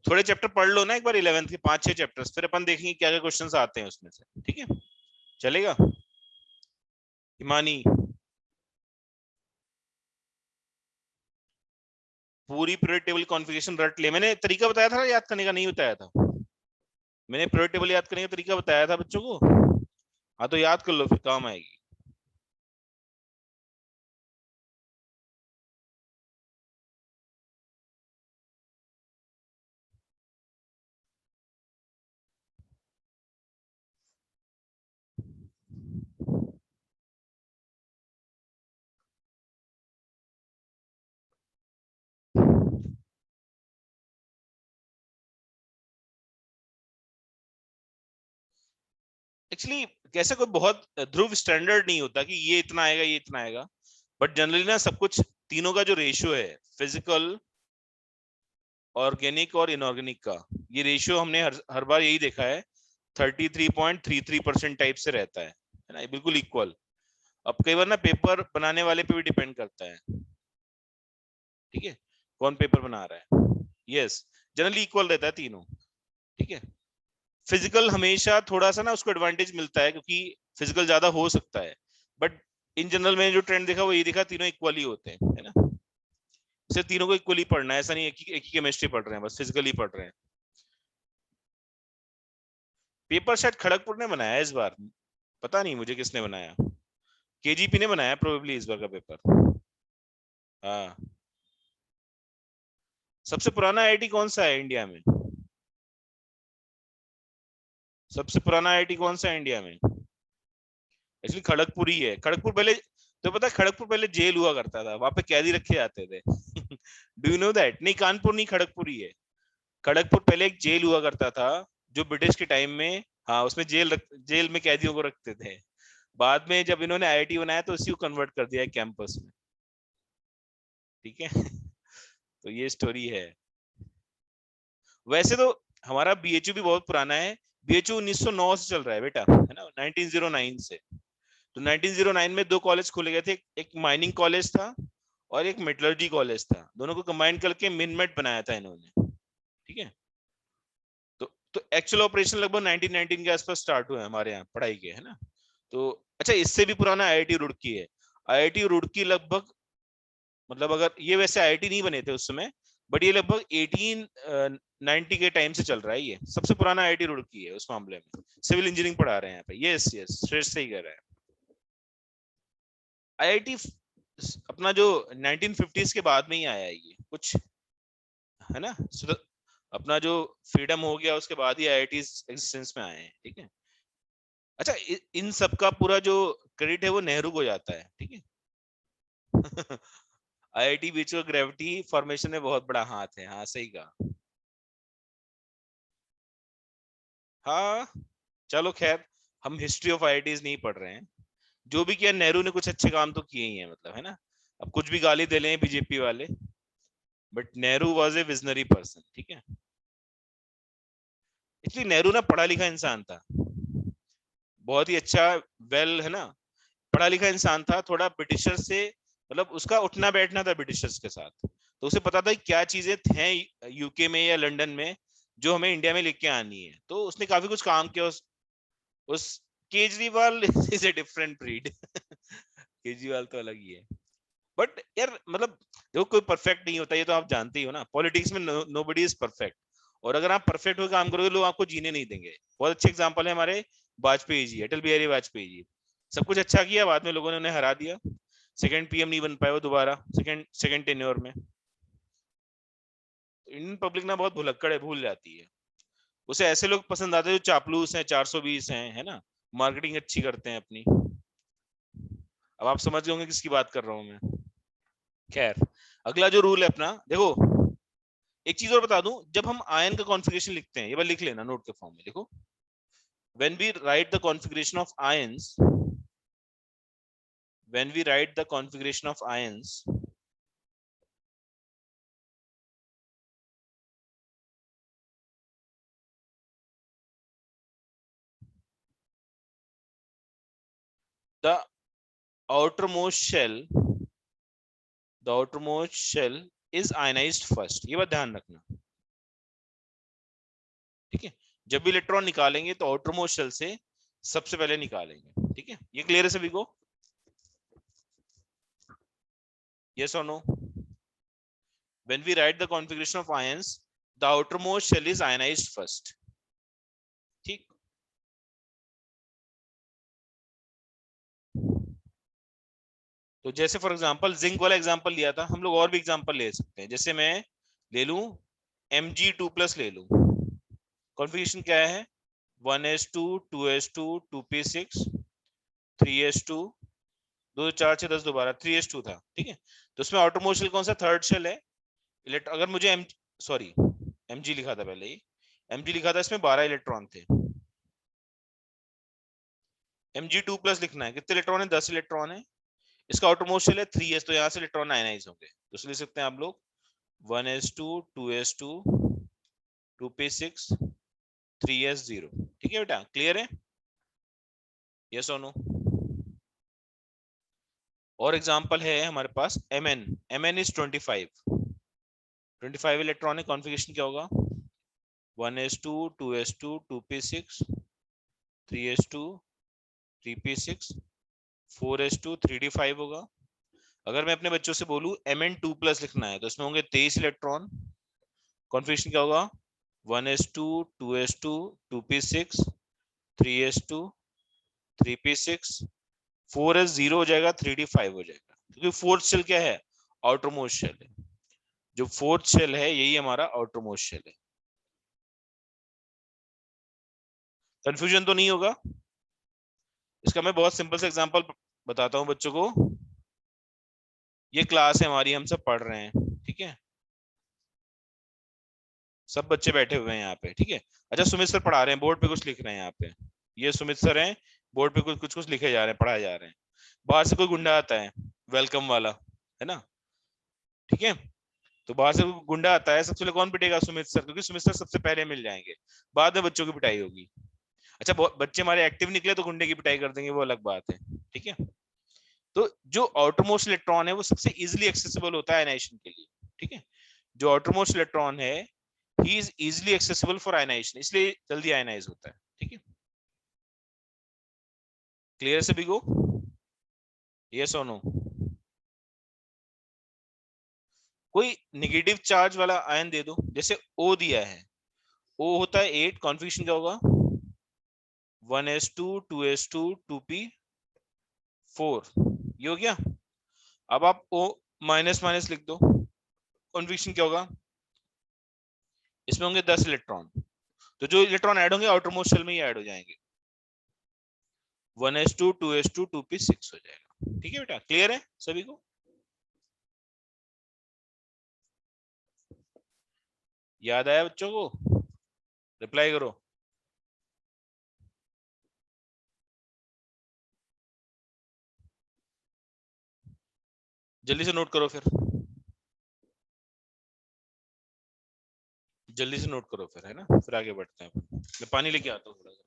थोड़े चैप्टर पढ़ लो ना एक बार, 11th के 5-6 चैप्टर्स, फिर अपन देखेंगे क्या क्या क्वेश्चंस आते हैं उसमें से, ठीक है, चलेगा। हिमानी, पूरी पीरियड टेबल कॉन्फ़िगरेशन रट ले, मैंने तरीका बताया था ना याद करने का, नहीं बताया था, मैंने पीरियड टेबल याद करने का तरीका बताया था बच्चों को, हाँ तो याद कर लो फिर काम आएगी। एक्चुअली कैसा कोई बहुत ध्रुव स्टैंडर्ड नहीं होता कि ये इतना आएगा ये इतना आएगा, बट जनरली ना सब कुछ तीनों का जो रेशियो है, फिजिकल ऑर्गेनिक और इनऑर्गेनिक का, ये रेशियो हमने हर बार यही देखा है, 33.33% टाइप से रहता है ना, बिल्कुल इक्वल। अब कई बार ना पेपर बनाने वाले पे भी डिपेंड करता है, ठीक है, कौन पेपर बना रहा है, यस, जनरली इक्वल रहता है तीनों, ठीक है। फिजिकल हमेशा थोड़ा सा ना उसको एडवांटेज मिलता है क्योंकि फिजिकल ज्यादा हो सकता है, बट इन जनरल में जो ट्रेंड देखा वो ये दिखा तीनों इक्वली होते हैं, है ना। सिर्फ तीनों को इक्वली पढ़ना है, ऐसा नहीं एक ही केमिस्ट्री पढ़ रहे हैं, बस फिजिकली पढ़ रहे हैं। पेपर शायद खड़गपुर ने बनाया है इस बार, पता नहीं मुझे किसने बनाया, केजीपी ने बनाया प्रोबेबली इस बार का पेपर। हाँ। सबसे पुराना आईआईटी कौन सा है इंडिया में? सबसे पुराना आईआईटी कौन सा है इंडिया में? एक्चुअली खड़गपुर ही है। खड़गपुर पहले, तो पता है खड़गपुर पहले जेल हुआ करता था, वहां पे कैदी रखे जाते थे। Do you know that? नहीं, कानपुर नहीं, खड़गपुर ही है। खड़गपुर पहले एक जेल हुआ करता था जो ब्रिटिश के टाइम में, हाँ उसमें जेल में कैदियों को रखते थे। बाद में जब इन्होंने आईआईटी बनाया तो उसी को कन्वर्ट कर दिया है कैंपस में। ठीक है। तो ये स्टोरी है। वैसे तो हमारा बीएचयू भी बहुत पुराना है। बीएचयू 1909 से चल रहा है बेटा, है ना, 1909 से। तो 1909 में दो कॉलेज खोले गए थे, एक माइनिंग कॉलेज था और एक मेटलर्जी कॉलेज था। दोनों को कंबाइन करके मिनमेट बनाया था इन्होंने। ठीक है। तो एक्चुअल ऑपरेशन लगभग 1919 के आसपास स्टार्ट हुए हमारे यहाँ पढ़ाई के, है ना। तो अच्छा, इससे भी पुराना आईआईटी रुड़की है। आईआईटी रुड़की लगभग, मतलब अगर ये वैसे आईआईटी नहीं बने थे उस समय, बट ये लगभग 1890 के टाइम से चल रहा है। ये सबसे पुराना आईआईटी रुड़की है उस मामले में। सिविल इंजीनियरिंग पढ़ा रहे हैं यहाँ पे। यस यस, श्रेष्ठ सही कह रहा है। आईआईटी अपना जो 1950s के बाद में ही आया है ये कुछ, है ना। अपना जो फ्रीडम हो गया उसके बाद ही आईआईटी एग्जिस्टेंस में आए हैं। ठीक है। अच्छा, इन सब का पूरा जो क्रेडिट है वो नेहरू को जाता है। ठीक है। आईआईटी बीच का ग्रेविटी फॉर्मेशन में बहुत बड़ा हाथ है। हाँ सही कहा। हाँ चलो खैर, हम हिस्ट्री ऑफ आईआईटीज नहीं पढ़ रहे हैं। जो भी किया, नेहरू ने कुछ अच्छे काम तो किए ही हैं, मतलब, है ना। अब कुछ भी गाली दे लें बीजेपी वाले, but Nehru was a visionary person. ठीक है। इसलिए नेहरू ना पढ़ा लिखा इंसान था, बहुत ही अच्छा, वेल, है ना, पढ़ा लिखा इंसान था। थोड़ा ब्रिटिशर से, मतलब उसका उठना बैठना था ब्रिटिशर्स के साथ, तो उसे पता था कि क्या चीजें हैं यूके में या लंदन में जो हमें इंडिया में लेके आनी है। तो उसने काफी कुछ काम किया। उस Kejriwal is a different breed. Kejriwal तो अलग ही है। बट यार मतलब देखो, कोई परफेक्ट नहीं होता, ये तो आप जानते ही हो ना। पॉलिटिक्स में नोबडी इज परफेक्ट। और अगर आप परफेक्ट होकर काम करोगे, लोग आपको जीने नहीं देंगे। बहुत अच्छे एग्जांपल है हमारे वाजपेयी जी, अटल बिहारी वाजपेयी जी। सब कुछ अच्छा किया, बाद में लोगों ने उन्हें हरा दिया। सेकंड पीएम नहीं बन पाए वो दोबारा, सेकंड सेकंड टेन्योर में। इंडियन पब्लिक ना बहुत भुलक्कड़ है, भूल जाती है। उसे ऐसे लोग पसंद आते हैं जो चापलूस हैं, 420 हैं, है ना, मार्केटिंग अच्छी करते हैं अपनी। अब आप समझ गए होंगे किसकी बात कर रहा हूं मैं। खैर, अगला जो रूल है अपना, देखो एक चीज और बता दूं, जब हम आयन का कॉन्फ़िगरेशन लिखते हैं, ये बार लिख लेना नोट के फॉर्म में, देखो। when we write the configuration of ions when we write the configuration of ions, the outermost shell the outermost shell is ionized first। ये बात ध्यान रखना। ठीक है। जब भी इलेक्ट्रॉन निकालेंगे तो आउटरमोस्ट शेल से सबसे पहले निकालेंगे। ठीक है, ये क्लियर है सभी को? यस और no? when we write the configuration of ions, the outermost shell is ionized first। ठीक। तो जैसे फॉर एग्जांपल जिंक वाला एग्जांपल लिया था, हम लोग और भी एग्जांपल ले सकते हैं। जैसे मैं ले लूं Mg2+ ले लूं। कॉन्फ़िगरेशन क्या है? 1s2 2s2 2p6 3s2, 2 4 6 10 दोबारा 3s2 था। ठीक है। तो उसमें आउटरमोस्ट शेल कौन सा? थर्ड शेल है। अगर मुझे सॉरी, Mg लिखा था पहले ही, Mg लिखा था, इसमें 12 इलेक्ट्रॉन थे। Mg2+ लिखना है, कितने इलेक्ट्रॉन है? 10 इलेक्ट्रॉन है। इसका आउटरमोस्ट शेल है 3s, तो यहाँ से इलेक्ट्रॉन आयनाइज होंगे, तो लिख सकते हैं आप लोग 1s2 2s2 2p6 3s0। ठीक है बेटा, क्लियर है? यस और नो? और एग्जांपल है हमारे पास Mn इज 25 इलेक्ट्रॉनिक कॉन्फ़िगरेशन क्या होगा? 1s2 2s2 2p6 3s2 3p6 4s2 3d5 होगा। अगर मैं अपने बच्चों से बोलूं Mn2+ लिखना है तो इसमें होंगे 23 इलेक्ट्रॉन। कॉन्फ़िगरेशन क्या होगा? 1s2 2s2 2p6 3s2 3p6 4s0 हो जाएगा, 3d5 हो जाएगा, क्योंकि फोर्थ शेल क्या है? आउटर मोस्ट शेल है। जो फोर्थ शेल है यही हमारा आउटर मोस्ट शेल है। कंफ्यूजन तो नहीं होगा? इसका मैं बहुत सिंपल सा एग्जांपल बताता हूं बच्चों को। ये क्लास है हमारी, हम सब पढ़ रहे हैं, ठीक है? सब बच्चे बैठे हुए हैं यहाँ पे, ठीक है? अच्छा, सुमित सर पढ़ा रहे हैं, बोर्ड पे कुछ लिख रहे हैं यहाँ पे। ये सुमित सर हैं, बोर्ड पे कुछ कुछ कुछ लिखे जा रहे हैं, पढ़ाए जा रहे हैं। बाहर से कोई गुंडा आता है, वेलकम वाला, है ना? ठीक है? तो बाहर से कोई गुंडा आता है, सबसे पहले कौन पिटेगा? सुमित सर, क्योंकि सुमित सर सबसे पहले मिल जाएंगे। बाद में बच्चों की पिटाई होगी। अच्छा, बच्चे हमारे एक्टिव निकले तो गुंडे की पिटाई कर देंगे, वो अलग बात है, ठीक है? तो जो आउटरमोस्ट इलेक्ट्रॉन है वो सबसे इजीली एक्सेसिबल होता है आयनाइजेशन के लिए, ठीक है? जो आउटरमोस्ट इलेक्ट्रॉन है ही is easily accessible for ionization, इसलिए जल्दी आयनाइज होता है, ठीक है? क्लियर सभी को? यस और नो? कोई नेगेटिव चार्ज वाला आयन दे दो, जैसे O दिया है, O होता है 8, कॉन्फिगरेशन क्या होगा? 1s2 2s2 2p4, ये हो गया। अब आप O माइनस माइनस लिख दो, कॉन्फिगरेशन क्या होगा? इसमें होंगे 10 इलेक्ट्रॉन, तो जो इलेक्ट्रॉन ऐड होंगे आउटर मोस्ट शेल में ही ऐड हो जाएंगे, 1s2 2s2 2p6 हो जाएगा, ठीक है बेटा? क्लियर है सभी को? याद आया बच्चों को? रिप्लाई करो। जल्दी से नोट करो, फिर जल्दी से नोट करो, फिर है ना, फिर आगे बढ़ते हैं। मैं पानी लेके आता हूँ थोड़ा सा।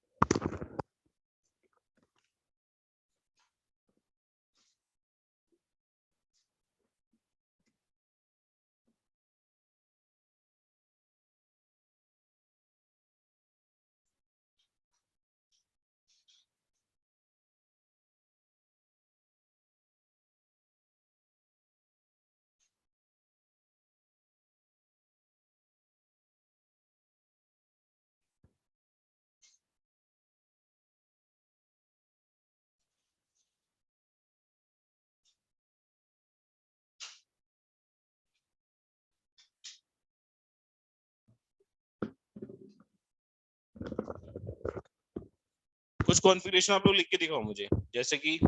कुछ कॉन्फ़िगरेशन आप लोग लिख के दिखाओ मुझे, जैसे कि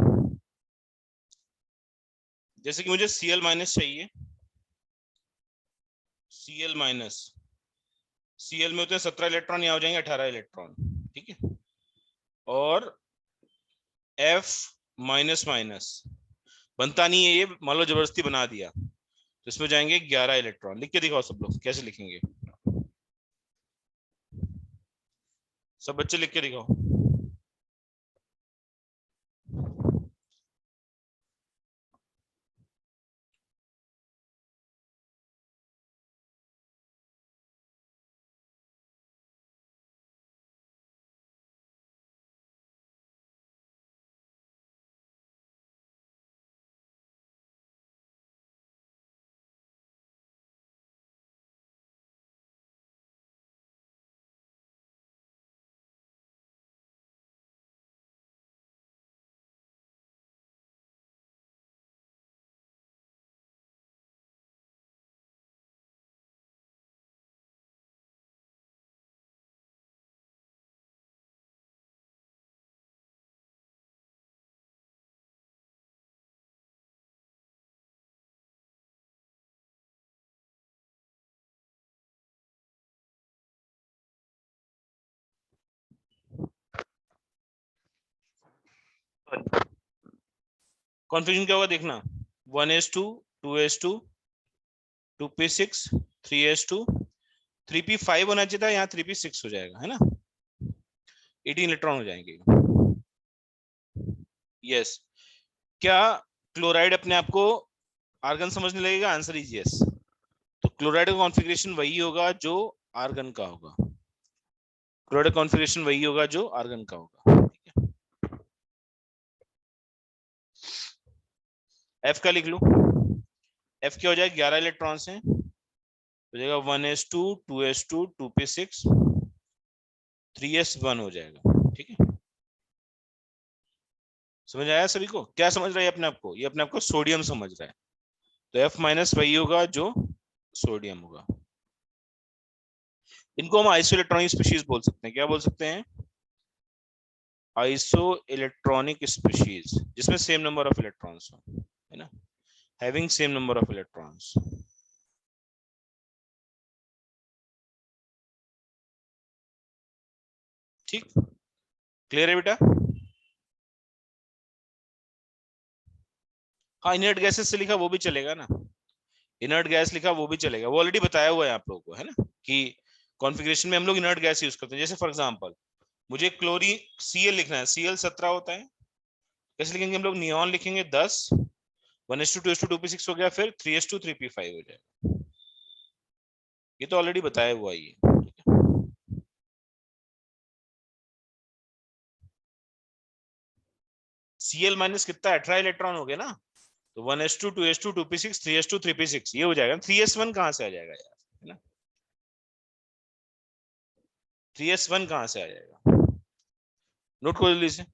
मुझे Cl- चाहिए। Cl-, Cl में होते हैं 17 इलेक्ट्रॉन, यहाँ हो जाएंगे 18 इलेक्ट्रॉन, ठीक है? और F-, बनता नहीं है ये, मान लो जबरदस्ती बना दिया, तो इसमें जाएंगे 11 इलेक्ट्रॉन। लिख के दिखाओ सब लोग, कैसे लिखेंगे? सब बच्चे लिख के दिखाओ। कॉन्फ़िगरेशन क्या होगा देखना, 1s2 2s2 2p6 3s2 3p5 होना चाहिए था, यहाँ 3p6 हो जाएगा, है ना? 18 इलेक्ट्रॉन हो जाएंगे। यस। क्या क्लोराइड अपने आप को आर्गन समझने लगेगा? Answer is yes. तो क्लोराइड का कॉन्फ़िगरेशन वही होगा जो आर्गन का होगा, क्लोराइड कॉन्फ़िगरेशन वही होगा जो आर्गन का होगा, ठीक है। एफ का लिख लो, एफ क्या हो जाएगा, 11 इलेक्ट्रॉन है, हो जाएगा 1s2 2s2 2p6 3s1 हो जाएगा, ठीक है। समझ आया सभी को? क्या समझ रहा है अपने आप को? ये अपने आप को सोडियम समझ रहा है, तो F माइनस वही होगा जो सोडियम होगा। इनको हम आइसो इलेक्ट्रॉनिक स्पीशीज बोल सकते हैं। क्या बोल सकते हैं? आइसो इलेक्ट्रॉनिक स्पीशीज, जिसमें सेम नंबर ऑफ इलेक्ट्रॉन्स हो, है ना, having same number of electrons. ठीक, क्लियर है बेटा? हाँ, इनर्ट गैसेस से लिखा वो भी चलेगा ना, इनर्ट गैस लिखा वो भी चलेगा, वो ऑलरेडी बताया हुआ है आप लोगों को, है ना, कि कॉन्फ़िगरेशन में हम लोग इनर्ट गैस यूज करते हैं। जैसे फॉर एग्जांपल मुझे क्लोरी Cl लिखना है, Cl 17 होता है, कैसे लिखेंगे हम लोग? नियॉन लिखेंगे 10, 1s2 2s2 2p6 हो गया, फिर 3s2 3p5 हो जाएगा। ये तो ऑलरेडी बताया हुआ ही है। Cl माइनस कितना? 18 इलेक्ट्रॉन हो गए ना, तो 1s2 2s2 2p6 3s2 3p6 ये हो जाएगा। 3s1 कहां से आ जाएगा यार, है ना, 3s1 कहां से आ जाएगा? नोट कर जल्दी से।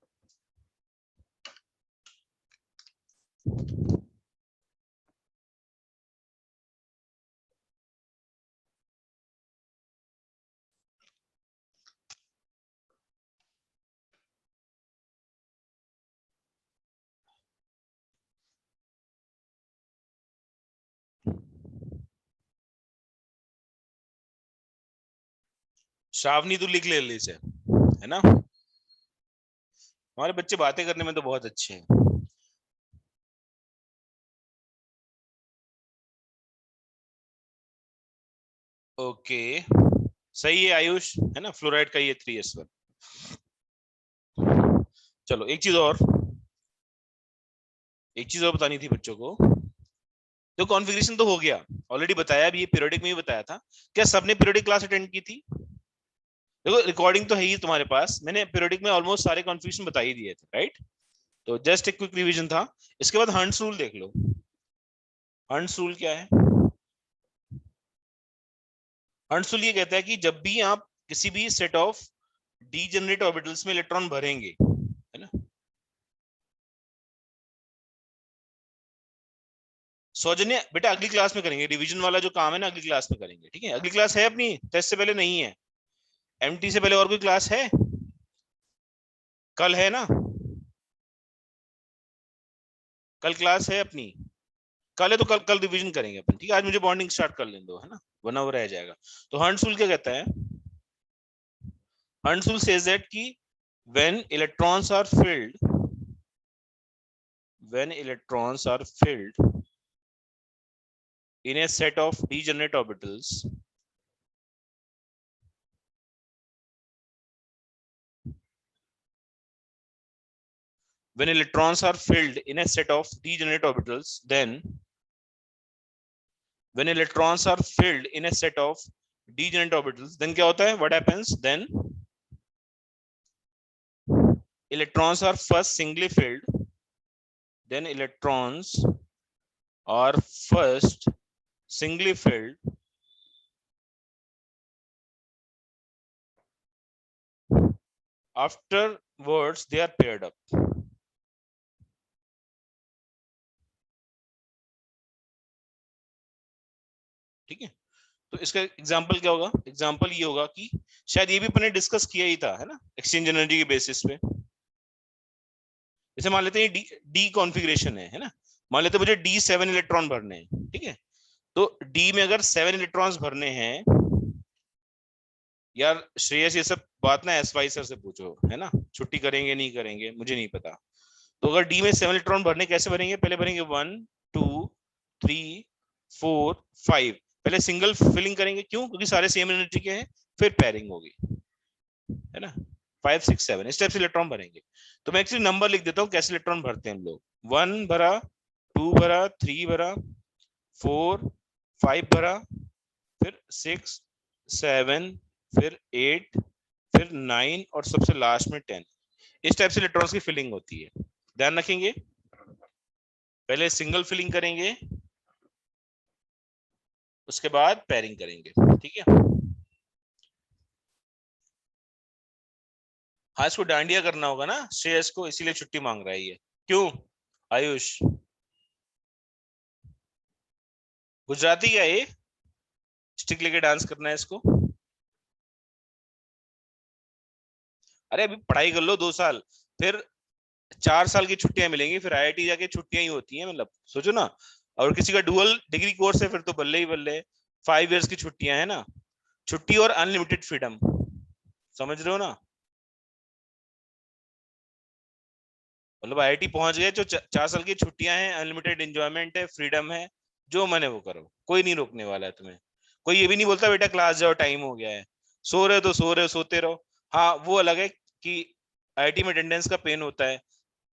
श्रावणी तू लिख ले जल्दी से, है ना, हमारे बच्चे बातें करने में तो बहुत अच्छे हैं। ओके, सही है आयुष, है ना, फ्लोराइड का ये 3s1। चलो एक चीज और बतानी थी बच्चों को। तो कॉन्फ़िगरेशन तो हो गया, ऑलरेडी बताया भी, ये पीरियोडिक में भी बताया था। क्या सबने पीरियोडिक क्लास अटेंड की थी? देखो रिकॉर्डिंग तो है ही तुम्हारे पास, मैंने पीरियोडिक में ऑलमोस्ट सारे कॉन्फ़िगरेशन बता ही दिए थे, राइट? तो जस्ट एक क्विक रिवीजन था। इसके बाद हंट्स रूल देख लो। हंट्स रूल क्या है? हंट्स रूल ये कहता है कि जब भी आप किसी भी सेट ऑफ डीजेनरेट ऑर्बिटल्स में इलेक्ट्रॉन भरेंगे, है ना, सौजन्य बेटा अगली क्लास में करेंगे, रिवीजन वाला जो काम है ना अगली क्लास में करेंगे, ठीक है? अगली क्लास है अपनी, टेस्ट से पहले नहीं है। एमटी से पहले और कोई क्लास है? कल है ना, कल क्लास है अपनी, कल है तो कल कल रिवीजन करेंगे अपन, ठीक है? आज मुझे बॉन्डिंग स्टार्ट कर लेने दो, है ना, वरना वो रह जाएगा। तो हंट्स रूल क्या कहता है? हंट्स रूल सेज दैट कि when electrons are filled when electrons are filled in a set of degenerate orbitals, when electrons are filled in a set of degenerate orbitals, then when electrons are filled in a set of degenerate orbitals, then क्या होता है? What happens then? Electrons are first singly filled, then electrons are first singly filled, afterwards they are paired up, ठीक है? तो इसका example क्या होगा? Example ये होगा कि शायद ये भी अपने डिस्कस किया ही था, है ना, एक्सचेंज एनर्जी के बेसिस पे। जैसे मान लेते हैं डी कॉन्फ़िगरेशन है ना, मान लेते हैं मुझे D7 इलेक्ट्रॉन भरने हैं, ठीक है? तो डी में अगर 7 इलेक्ट्रॉन्स भरने हैं, यार श्रेयस ये सब बात ना एस वाई सर से पूछो, है ना, छुट्टी करेंगे नहीं करेंगे मुझे नहीं पता। तो अगर डी में 7 इलेक्ट्रॉन भरने, कैसे भरेंगे? पहले भरेंगे 1 2 3 4 5, पहले सिंगल फिलिंग करेंगे, क्यों? क्योंकि सारे सेम एनर्जी के हैं, फिर पेयरिंग होगी, है ना, 5 6 7 इस टाइप से इलेक्ट्रॉन भरेंगे। तो मैं एक्चुअली नंबर लिख देता हूँ कैसे इलेक्ट्रॉन भरते हैं हम लोग। 1 भरा, 2 भरा, 3 भरा, 4 5 भरा, फिर 6 7, फिर 8, फिर 9 और सबसे लास्ट में 10। इस टाइप से इलेक्ट्रॉन्स की फिलिंग होती है, ध्यान रखेंगे। पहले सिंगल फिलिंग करेंगे, उसके बाद पेयरिंग करेंगे, ठीक है। हाँ, इसको डांडिया करना होगा ना श्रेयस को, इसीलिए छुट्टी मांग रहा है ये। क्यों आयुष, गुजराती क्या है, स्टिक लेके डांस करना है इसको? अरे अभी पढ़ाई कर लो 2 साल, फिर 4 साल की छुट्टियां मिलेंगी, फिर आईआईटी जाके छुट्टियां ही होती हैं, मतलब सोचो ना। और किसी का डुअल डिग्री कोर्स है फिर तो बल्ले ही बल्ले, 5 इयर्स की छुट्टियां है ना, छुट्टी और अनलिमिटेड फ्रीडम, समझ रहे हो ना। मतलब आईआईटी पहुंच गए, जो 4 साल की छुट्टियां हैं, अनलिमिटेड एंजॉयमेंट है, फ्रीडम है, जो मने वो करो, कोई नहीं रोकने वाला है तुम्हें। कोई ये भी नहीं बोलता बेटा क्लास जाओ टाइम हो गया है, सो रहे हो तो सो रहे हो, सोते रहो। हाँ वो अलग है कि आईआईटी में अटेंडेंस का पेन होता है,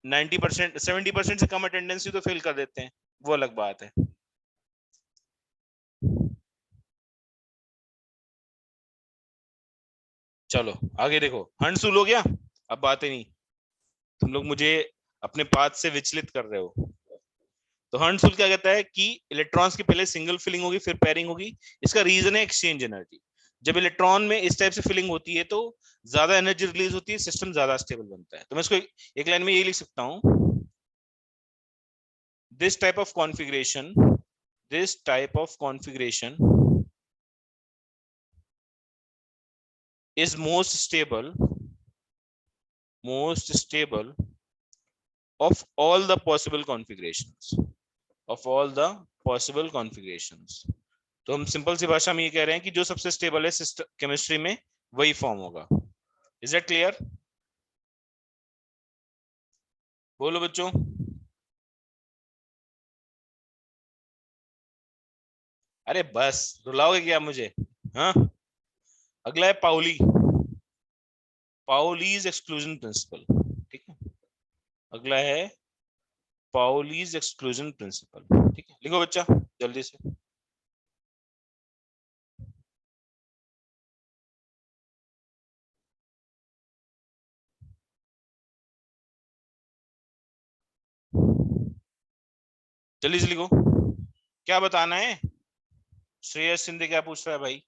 90%, 70% से कम अटेंडेंस ही तो फेल कर देते हैं, वो अलग बात है। चलो आगे देखो, हंसुल हो गया। अब बात ही नहीं, तुम लोग मुझे अपने पाथ से विचलित कर रहे हो। तो हर्ट्ज रूल क्या कहता है कि इलेक्ट्रॉन्स की पहले सिंगल फिलिंग होगी, फिर पेयरिंग होगी। इसका रीजन है एक्सचेंज एनर्जी। जब इलेक्ट्रॉन में इस टाइप से फिलिंग होती है तो ज्यादा एनर्जी रिलीज होती है, सिस्टम ज्यादा स्टेबल बनता है। तो मैं इसको एक लाइन में यही लिख सकता हूं, this type of configuration, this type of configuration is most stable of all the possible configurations, of all the possible configurations। तो हम सिंपल सी भाषा में ये कह रहे हैं कि जो सबसे स्टेबल है केमिस्ट्री में वही फॉर्म होगा। Is that clear? बोलो बच्चों। अरे बस रुलाओगे क्या मुझे? हाँ, अगला है पाउली, पाउलीज एक्सक्लूजन प्रिंसिपल, ठीक है। अगला है पाउलीज एक्सक्लूजन प्रिंसिपल, ठीक है, लिखो बच्चा जल्दी से। जल्दी से लिखो, क्या बताना है? श्रेयस सिंधे क्या पूछ रहा है भाई?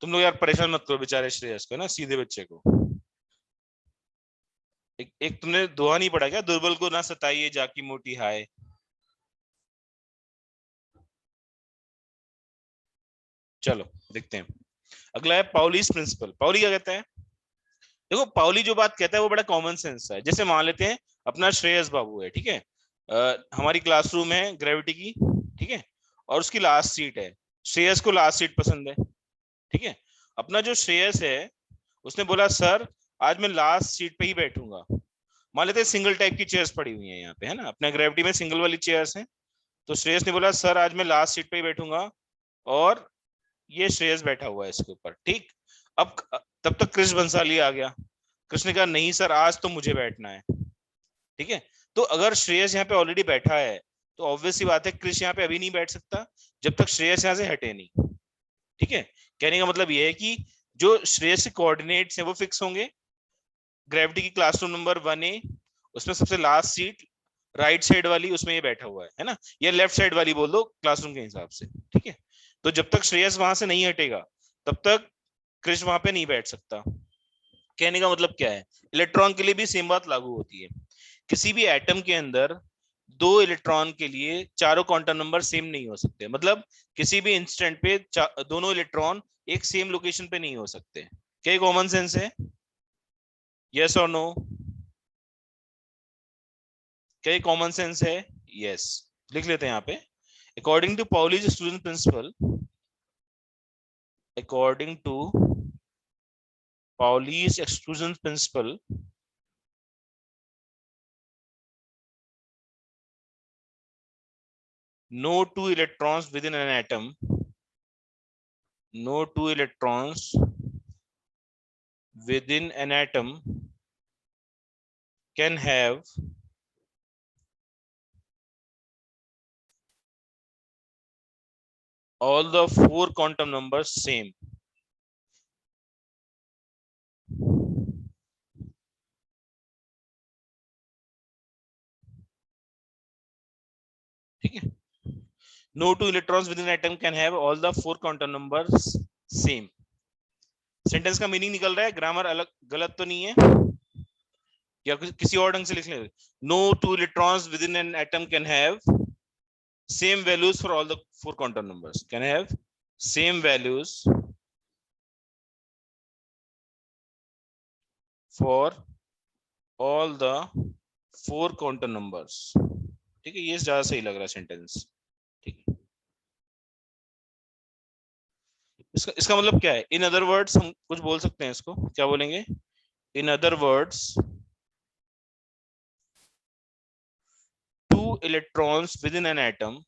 तुम लोग यार परेशान मत करो बेचारे श्रेयस को ना, सीधे बच्चे को। एक तुमने दोहा नहीं पढ़ा क्या, दुर्बल को ना सताइए जाकी मोटी हाय। चलो देखते हैं। अगला है पाउलीज प्रिंसिपल। पाउली क्या कहता है? देखो पाउली जो बात कहता है वो बड़ा कॉमन सेंस है। जैसे मान लेते हैं अपना श्रेयस बाबू है, ठीक है, हमारी क्लासरूम है ग्रेविटी की, ठीक है, और उसकी लास्ट सीट है, श्रेयस को लास्ट सीट पसंद है, ठीक है। अपना जो श्रेयस है उसने बोला सर आज मैं लास्ट सीट पे ही बैठूंगा। मान लेते हैं सिंगल टाइप की चेयर्स पड़ी हुई हैं यहाँ पे, है ना, अपना ग्रेविटी में सिंगल वाली चेयर्स हैं। तो श्रेयस ने बोला सर आज मैं लास्ट सीट पे ही बैठूंगा, और ये श्रेयस बैठा हुआ है इसके ऊपर, ठीक। अब तब तक कृष बंसाली आ गया, कृष्ण ने कहा नहीं सर आज तो मुझे बैठना है, ठीक है। तो अगर श्रेयस यहाँ पे ऑलरेडी बैठा है तो ऑब्वियस सी बात है कृष यहाँ पे अभी नहीं बैठ सकता जब तक श्रेयस यहाँ से हटे नहीं, ठीक है। कहने का मतलब ये है कि जो श्रेयस के कोऑर्डिनेट्स हैं वो फिक्स होंगे। ग्रेविटी की क्लासरूम नंबर 1A, उसमें सबसे लास्ट सीट राइट साइड वाली, उसमें ये बैठा हुआ है ना, या लेफ्ट साइड वाली बोल दो क्लासरूम के हिसाब से, ठीक है। तो जब तक श्रेयस वहां से नहीं हटेगा तब तक कृष वहां पे नहीं बैठ सकता। कहने का मतलब क्या है, इलेक्ट्रॉन के लिए भी सेम बात लागू होती है। किसी भी एटम के अंदर दो इलेक्ट्रॉन के लिए चारों क्वांटम नंबर सेम नहीं हो सकते, मतलब किसी भी इंस्टेंट पे दोनों इलेक्ट्रॉन एक सेम लोकेशन पे नहीं हो सकते। क्या कॉमन सेंस है? यस और नो? क्या कॉमन सेंस है? यस। लिख लेते हैं यहाँ पे, according to Pauli's exclusion principle, according to Pauli's exclusion principle, no two electrons within an atom, no two electrons within an atom can have all the four quantum numbers same. ठीक है, no two electrons within an atom can have all the four quantum numbers same. Sentence का meaning निकल रहा है, grammar अलग गलत तो नहीं है, या किसी और ढंग से लिख लें, no two electrons within an atom can have same values for all the four quantum numbers, can have same values for all the four quantum numbers. ठीक है, ये ज्यादा सही लग रहा है सेंटेंस। ठीक है, इसका मतलब क्या है? इन अदर वर्ड्स हम कुछ बोल सकते हैं, इसको क्या बोलेंगे? In other words, to electrons within an atom,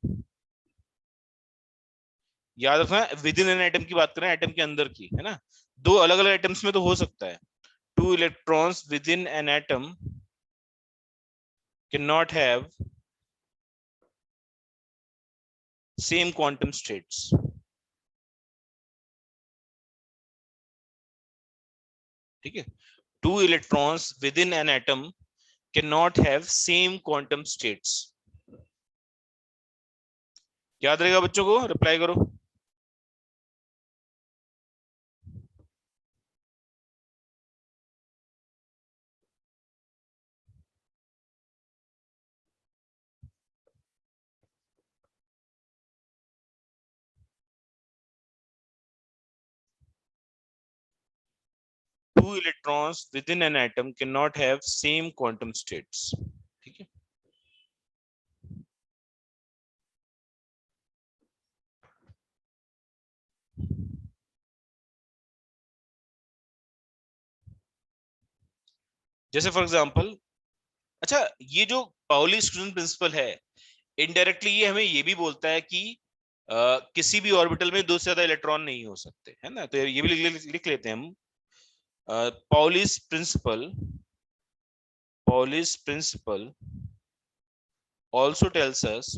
याद रखना विद इन एन एटम की बात करें, एटम के अंदर की, है ना, दो अलग अलग एटम्स में तो हो सकता है। To electrons within an atom can not have same quantum states. ठीक है, to electrons within an atom can not have same quantum states. याद रहेगा बच्चों को? रिप्लाई करो। Two electrons within an atom cannot have same quantum states. ठीक है, जैसे फॉर एग्जांपल, अच्छा, ये जो पाउली स्क्रूजन प्रिंसिपल है, इनडायरेक्टली ये हमें ये भी बोलता है कि किसी भी ऑर्बिटल में दो से ज्यादा इलेक्ट्रॉन नहीं हो सकते, है ना, तो ये भी लिख लेते हैं हम। Pauli's principal also tells us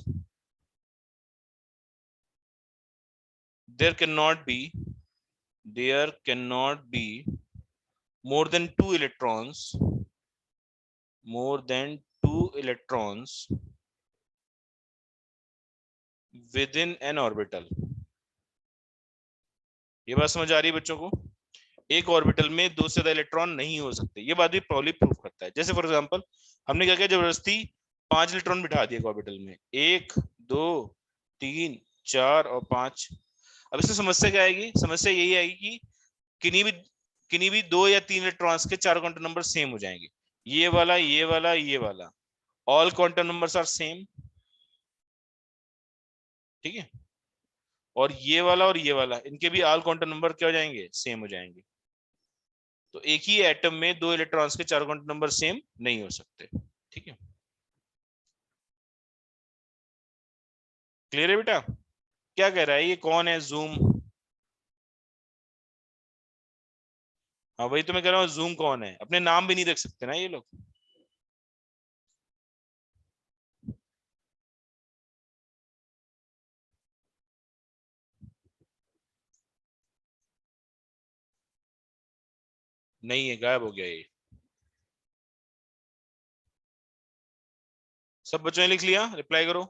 there cannot be more than two electrons within an orbital। ये बात समझ आ रही है बच्चों को? एक ऑर्बिटल में दो से ज्यादा इलेक्ट्रॉन नहीं हो सकते, ये बात भी पाउली प्रूफ करता है। जैसे फॉर एग्जांपल, हमने क्या किया, जबरदस्ती 5 इलेक्ट्रॉन बिठा दिए एक ऑर्बिटल में, 1 2 3 4 और 5। अब इसमें समस्या क्या आएगी? समस्या यही आएगी कि किन्हीं भी 2 या 3 इलेक्ट्रॉन्स के 4 क्वांटम नंबर सेम हो जाएंगे, ये वाला ये वाला ये वाला, all quantum numbers are same. ठीक है, और ये वाला इनके भी ऑल क्वांटम नंबर क्या हो जाएंगे? सेम हो जाएंगे। तो एक ही एटम में दो इलेक्ट्रॉन्स के 4 क्वांटम नंबर सेम नहीं हो सकते। ठीक है, क्लियर है बेटा? क्या कह रहा है ये? कौन है जूम? हाँ वही तो मैं कह रहा हूँ, जूम कौन है? अपने नाम भी नहीं देख सकते ना ये लोग। नहीं है, गायब हो गया ये। सब बच्चों ने लिख लिया? रिप्लाई करो।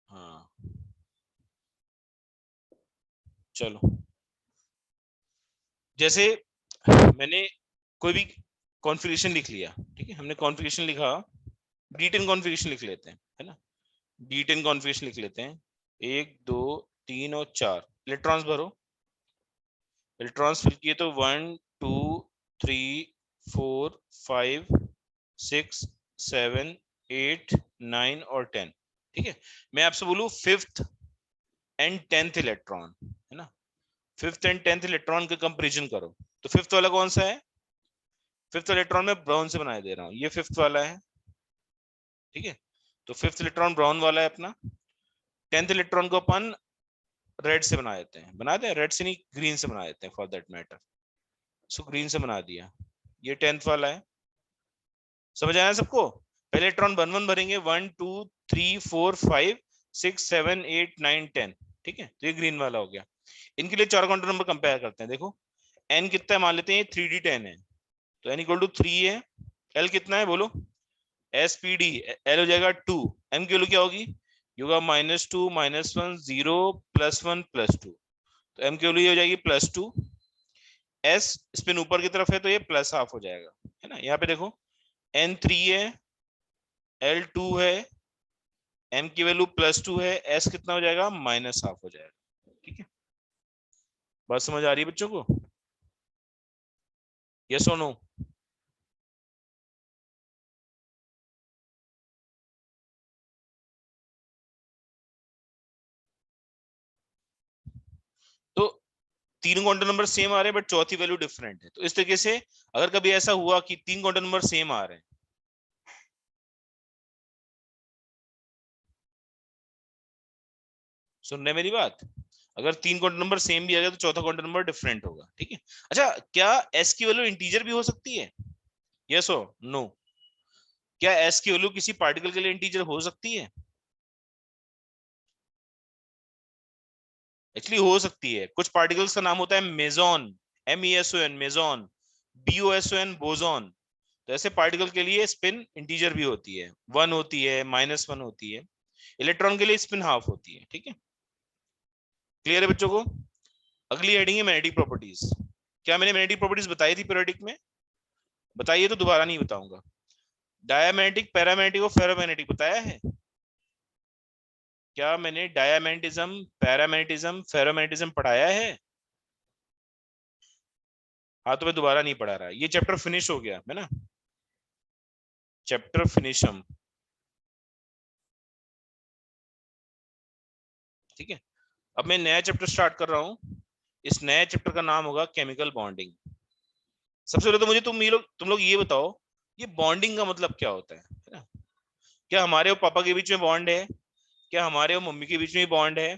हाँ चलो, जैसे मैंने कोई भी कॉन्फ़िगरेशन लिख लिया, ठीक है, हमने कॉन्फ़िगरेशन लिखा, D10 कॉन्फ़िगरेशन लिख लेते हैं, है ना, D10 कॉन्फ़िगरेशन लिख लेते हैं, 1 2 3 और 4 इलेक्ट्रॉन्स भरो। इलेक्ट्रॉन्स फिल किए तो 1 2 3 4 5 6 7 8 9 और 10। ठीक है, मैं आपसे बोलूं फिफ्थ एंड 10th इलेक्ट्रॉन, है ना, फिफ्थ एंड 10th इलेक्ट्रॉन का कंपैरिजन करो, तो फिफ्थ वाला कौन सा है? फिफ्थ इलेक्ट्रॉन में ब्राउन से बनाया दे रहा हूं, ये फिफ्थ वाला है। ठीक है, तो 5th इलेक्ट्रॉन ब्राउन वाला है अपना, 10th इलेक्ट्रॉन को अपन रेड से बना देते हैं, बनाते हैं रेड से नहीं ग्रीन से बना देते हैं for that matter, so green से बना दिया, ये 10th वाला है। समझ आया सबको? पहले इलेक्ट्रॉन 1 1 भरेंगे, 1 2 3 4 5 6 7 8 9 10, ठीक है, तो ये ग्रीन वाला हो गया। इनके लिए चार काउंटर नंबर कंपेयर करते हैं। देखो n कितना है, मान लेते हैं 3d10 है, तो n इक्वल टू 3 है। l कितना है बोलो, spd, l हो जाएगा 2, m की वैल्यू क्या होगी, होगा -2 -1 0 +1 +2, तो m की वैल्यू हो जाएगी +2। s स्पिन ऊपर की तरफ है तो ये +½ हो जाएगा, है ना। यहाँ पे देखो n 3 है, l 2 है, m की वैल्यू +2 है, s कितना हो जाएगा, -½ हो जाएगा, ठीक है। बात समझ आ रही है बच्चों को? यस और नो? तो तीन क्वांटम नंबर सेम आ रहे हैं बट चौथी वैल्यू डिफरेंट है, तो इस तरीके से अगर कभी ऐसा हुआ कि तीन क्वांटम नंबर सेम आ रहे हैं, सुन रहे मेरी बात, अगर तीन क्वांटम नंबर सेम भी आ गया तो चौथा क्वांटम नंबर डिफरेंट होगा, ठीक है। अच्छा, क्या एस की वैल्यू इंटीजर भी हो सकती है, यस और नो? क्या एस की वैल्यू किसी पार्टिकल के लिए इंटीजर हो सकती है? एक्चुअली हो सकती है, कुछ पार्टिकल्स का नाम होता है मेजॉन, MESON मेजॉन, BOSON बोजॉन, तो ऐसे पार्टिकल के लिए स्पिन इंटीजर भी होती है, 1 होती है, -1 होती है। इलेक्ट्रॉन के लिए स्पिन हाफ होती है, ठीक है। क्लियर है बच्चों को? अगली हेडिंग है मैग्नेटिक प्रॉपर्टीज। क्या मैंने मैग्नेटिक प्रॉपर्टीज बताई थी पीरियोडिक में? बताइए तो दोबारा नहीं बताऊंगा। डायमैग्नेटिक, पैरामैग्नेटिक और फेरोमैग्नेटिक बताया है? क्या मैंने डायमैग्नेटिज्म, पैरामैग्नेटिज्म, फेरोमैग्नेटिज्म पढ़ाया है? हाँ, तो मैं दोबारा नहीं पढ़ा रहा, ये चैप्टर फिनिश हो गया है ना, चैप्टर फिनिशम, ठीक है। अब मैं नया चैप्टर स्टार्ट कर रहा हूँ, इस नए चैप्टर का नाम होगा केमिकल बॉन्डिंग। सबसे पहले तो मुझे तुम लोग ये बताओ, ये बॉन्डिंग का मतलब क्या होता है ना? क्या हमारे और पापा के बीच में बॉन्ड है? क्या हमारे और मम्मी के बीच में बॉन्ड है?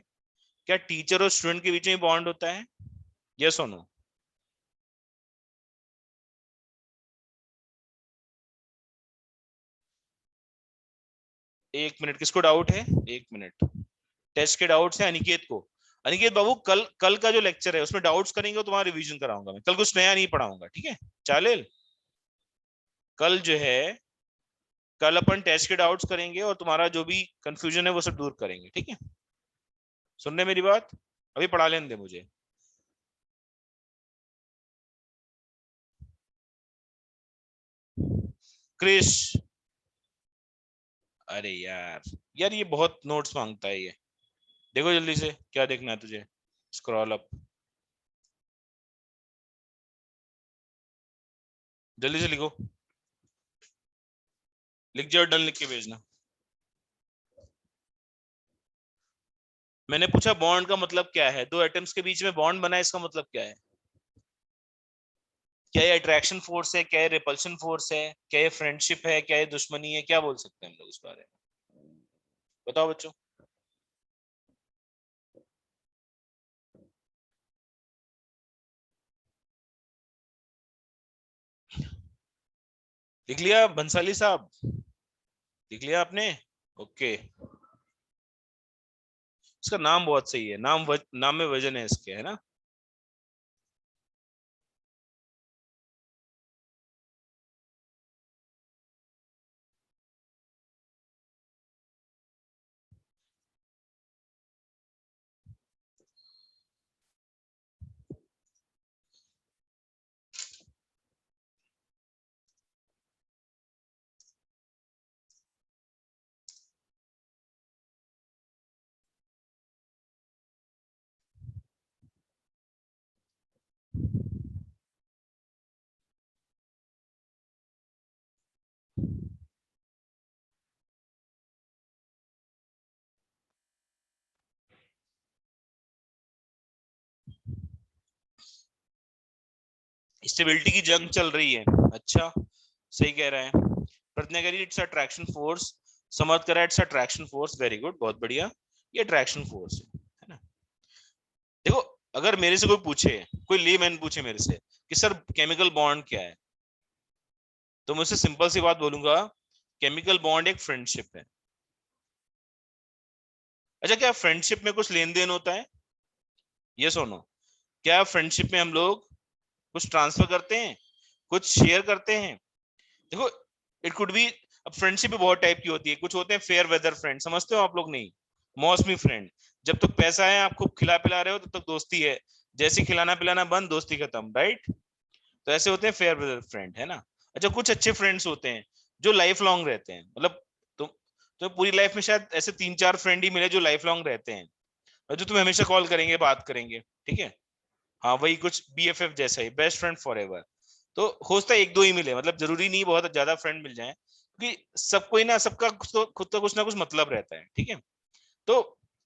क्या टीचर और स्टूडेंट के बीच में बॉन्ड होता है? यस और नो? एक मिनट, किसको डाउट है? एक मिनट, टेस्ट के डाउट्स है अनिकेत को। अनिकेत बाबू, कल कल का जो लेक्चर है उसमें डाउट्स करेंगे तो तुम्हारा रिवीजन कराऊंगा मैं, कल कुछ नया नहीं पढ़ाऊंगा, ठीक है। चालेल, कल जो है, कल अपन टेस्ट के डाउट्स करेंगे और तुम्हारा जो भी कंफ्यूजन है वो सब दूर करेंगे, ठीक है। सुन रहे मेरी बात? अभी पढ़ा लेने दे मुझे। क्रिश, अरे यार, यार ये बहुत नोट्स मांगता है ये। देखो जल्दी से क्या देखना है तुझे, स्क्रॉल अप, जल्दी से लिखो, लिख जाओ, डन लिख के भेजना। मैंने पूछा बॉन्ड का मतलब क्या है, दो एटम्स के बीच में बॉन्ड बना है, इसका मतलब क्या है? क्या ये अट्रैक्शन फोर्स है, क्या ये रिपल्शन फोर्स है, क्या ये फ्रेंडशिप है, क्या ये दुश्मनी है, क्या बोल सकते हैं हम लोग इस बारे में? बताओ बच्चों। लिख लिया बंसाली साहब? लिख लिया आपने? ओके। इसका नाम बहुत सही है, नाम में वजन है इसके, है ना। स्टेबिलिटी की जंग चल रही है, अच्छा, सही कह रहा है। प्रतिज्ञा करिए, इट्स अट्रैक्शन फोर्स सम अर्थ करा it's attraction force, very good, बहुत बढ़िया, ये अट्रैक्शन फोर्स है ना। देखो अगर मेरे से कोई पूछे, कोई लेमैन पूछे मेरे से कि सर केमिकल बॉन्ड क्या है, तो मैं उससे सिंपल सी बात बोलूंगा, केमिकल बॉन्ड एक फ्रेंडशिप है। अच्छा क्या फ्रेंडशिप में कुछ लेन देन होता है? ये सुनो, क्या फ्रेंडशिप में हम लोग कुछ ट्रांसफर करते हैं, कुछ शेयर करते हैं? देखो इट कुड बी, अब फ्रेंडशिप भी बहुत टाइप की होती है, कुछ होते हैं फेयर वेदर फ्रेंड, समझते हो आप लोग? नहीं, मौसमी फ्रेंड, जब तक पैसा है आप खूब खिला पिला रहे हो तब तक दोस्ती है, जैसे खिलाना पिलाना बंद दोस्ती खत्म, राइट? तो ऐसे होते हैं फेयर वेदर फ्रेंड, है ना। अच्छा कुछ अच्छे फ्रेंड्स होते हैं जो लाइफ लॉन्ग रहते हैं, मतलब तुम तो पूरी लाइफ में शायद ऐसे 3-4 फ्रेंड ही मिले जो लाइफ लॉन्ग रहते हैं और जो तुम्हें हमेशा कॉल करेंगे, बात करेंगे, ठीक है। हाँ वही कुछ BFF जैसा ही, बेस्ट फ्रेंड फॉर एवर। तो हो सकता है एक दो ही मिले, मतलब जरूरी नहीं बहुत ज्यादा फ्रेंड मिल जाए, क्योंकि सबको ही ना, सबका खुद का कुछ ना कुछ मतलब रहता है, ठीक है। तो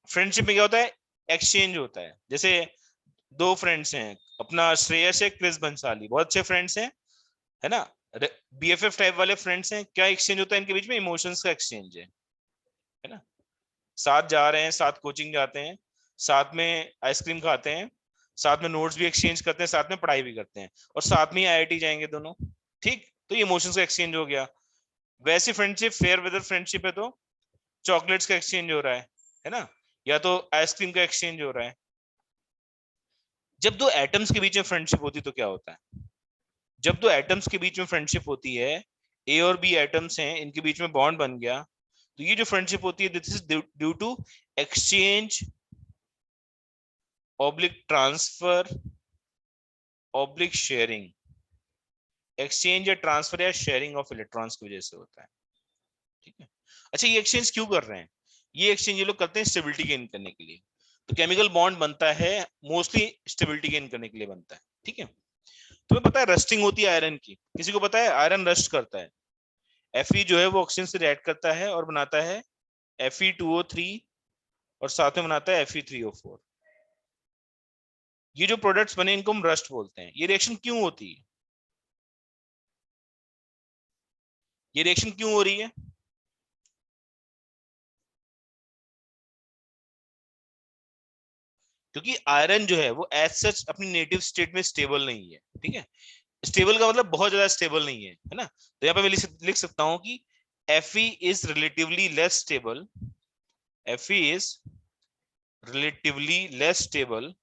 फ्रेंडशिप में क्या होता है, एक्सचेंज होता है। जैसे दो फ्रेंड्स हैं, अपना श्रेयस है, क्रिस बंसाली, बहुत अच्छे फ्रेंड्स हैं, है ना। BFF टाइप वाले फ्रेंड्स हैं, क्या एक्सचेंज होता है इनके बीच में? इमोशंस का एक्सचेंज है ना। साथ जा रहे हैं, साथ कोचिंग जाते हैं, साथ में आइसक्रीम खाते हैं, साथ में नोट्स भी एक्सचेंज करते हैं, साथ में पढ़ाई भी करते हैं, और साथ में ही IIT जाएंगे दोनों, ठीक। तो ये इमोशंस का एक्सचेंज हो गया। वैसी फ्रेंडशिप फेयर वेदर फ्रेंडशिप है तो चॉकलेट्स का एक्सचेंज हो रहा है ना, या तो आइसक्रीम का एक्सचेंज हो रहा है। जब दो एटम्स के बीच में फ्रेंडशिप होती है तो क्या होता है? जब दो एटम्स के बीच में फ्रेंडशिप होती है, A और B एटम्स हैं, इनके बीच में बॉन्ड बन गया, तो ये जो फ्रेंडशिप होती है, this is due to exchange oblique transfer oblique sharing, exchange या ट्रांसफर या शेयरिंग ऑफ इलेक्ट्रॉन्स की वजह से होता है, ठीक है। अच्छा ये एक्सचेंज क्यों कर रहे हैं? ये एक्सचेंज ये लोग करते हैं स्टेबिलिटी गेन करने के लिए। तो केमिकल बॉन्ड बनता है मोस्टली स्टेबिलिटी गेन करने के लिए बनता है, ठीक है। तुम्हें पता है रस्टिंग होती है आयरन की, किसी को पता है आयरन रस्ट करता है? Fe जो है वो ऑक्सीजन से रिएक्ट करता है और बनाता है Fe2O3, और साथ में बनाता है Fe3O4। ये जो प्रोडक्ट्स बने इनको हम रस्ट बोलते हैं। ये रिएक्शन क्यों होती है? ये रिएक्शन क्यों हो रही है? क्योंकि आयरन जो है वो एज सच अपनी नेटिव स्टेट में स्टेबल नहीं है, ठीक है। स्टेबल का मतलब बहुत ज्यादा स्टेबल नहीं है ना। तो यहाँ पे मैं लिख सकता हूं कि Fe is relatively less stable, Fe is relatively less stable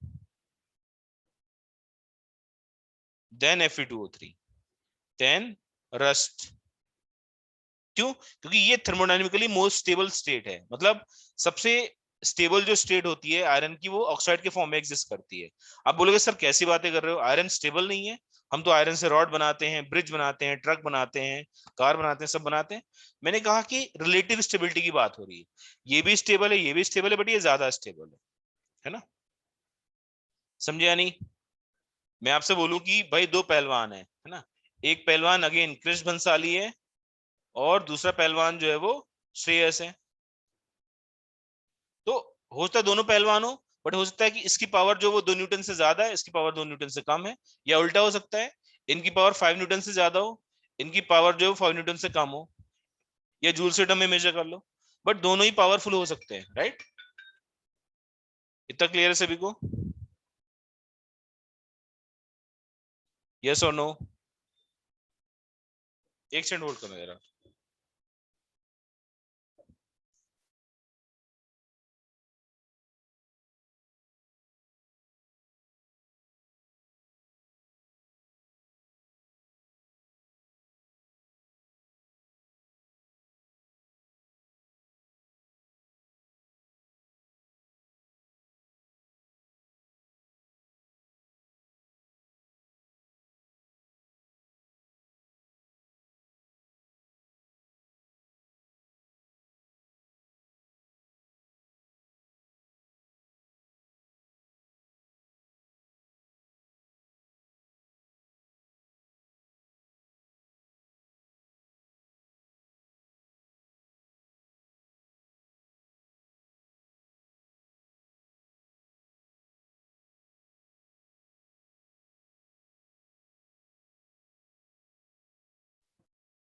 than Fe2O3, than rust. क्यों? क्योंकि ये थर्मोडायनेमिकली मोस्ट स्टेबल स्टेट है, मतलब सबसे स्टेबल जो स्टेट होती है आयरन की, वो ऑक्साइड के फॉर्म में एग्जिस्ट करती है। आप बोलोगे सर कैसी बातें कर रहे हो, आयरन स्टेबल नहीं है, हम तो आयरन से रॉड बनाते हैं, ब्रिज बनाते हैं, ट्रक बनाते हैं, कार बनाते हैं, सब बनाते हैं। मैंने कहा कि रिलेटिव स्टेबिलिटी की बात हो रही है, ये भी स्टेबल है, ये भी स्टेबल है, बट ये ज्यादा स्टेबल है ना। समझे या नहीं? मैं आपसे बोलूं कि भाई दो पहलवान है ना, एक पहलवान अगेन कृष्ण भंसाली है, और दूसरा पहलवान जो है वो श्रेयस है। तो हो सकता है दोनों पहलवान हो, बट हो सकता है कि इसकी पावर जो वो 2 न्यूटन से ज्यादा है, इसकी पावर 2 न्यूटन से कम है, या उल्टा हो सकता है इनकी पावर 5 न्यूटन से ज्यादा हो, इनकी पावर जो है 5 न्यूटन से कम हो, या जूल से टर्म में मेजर कर लो, बट दोनों ही पावरफुल हो सकते हैं, राइट? इतना क्लियर है सभी को? यस और नो? एक सेकंड होल्ड करना जरा।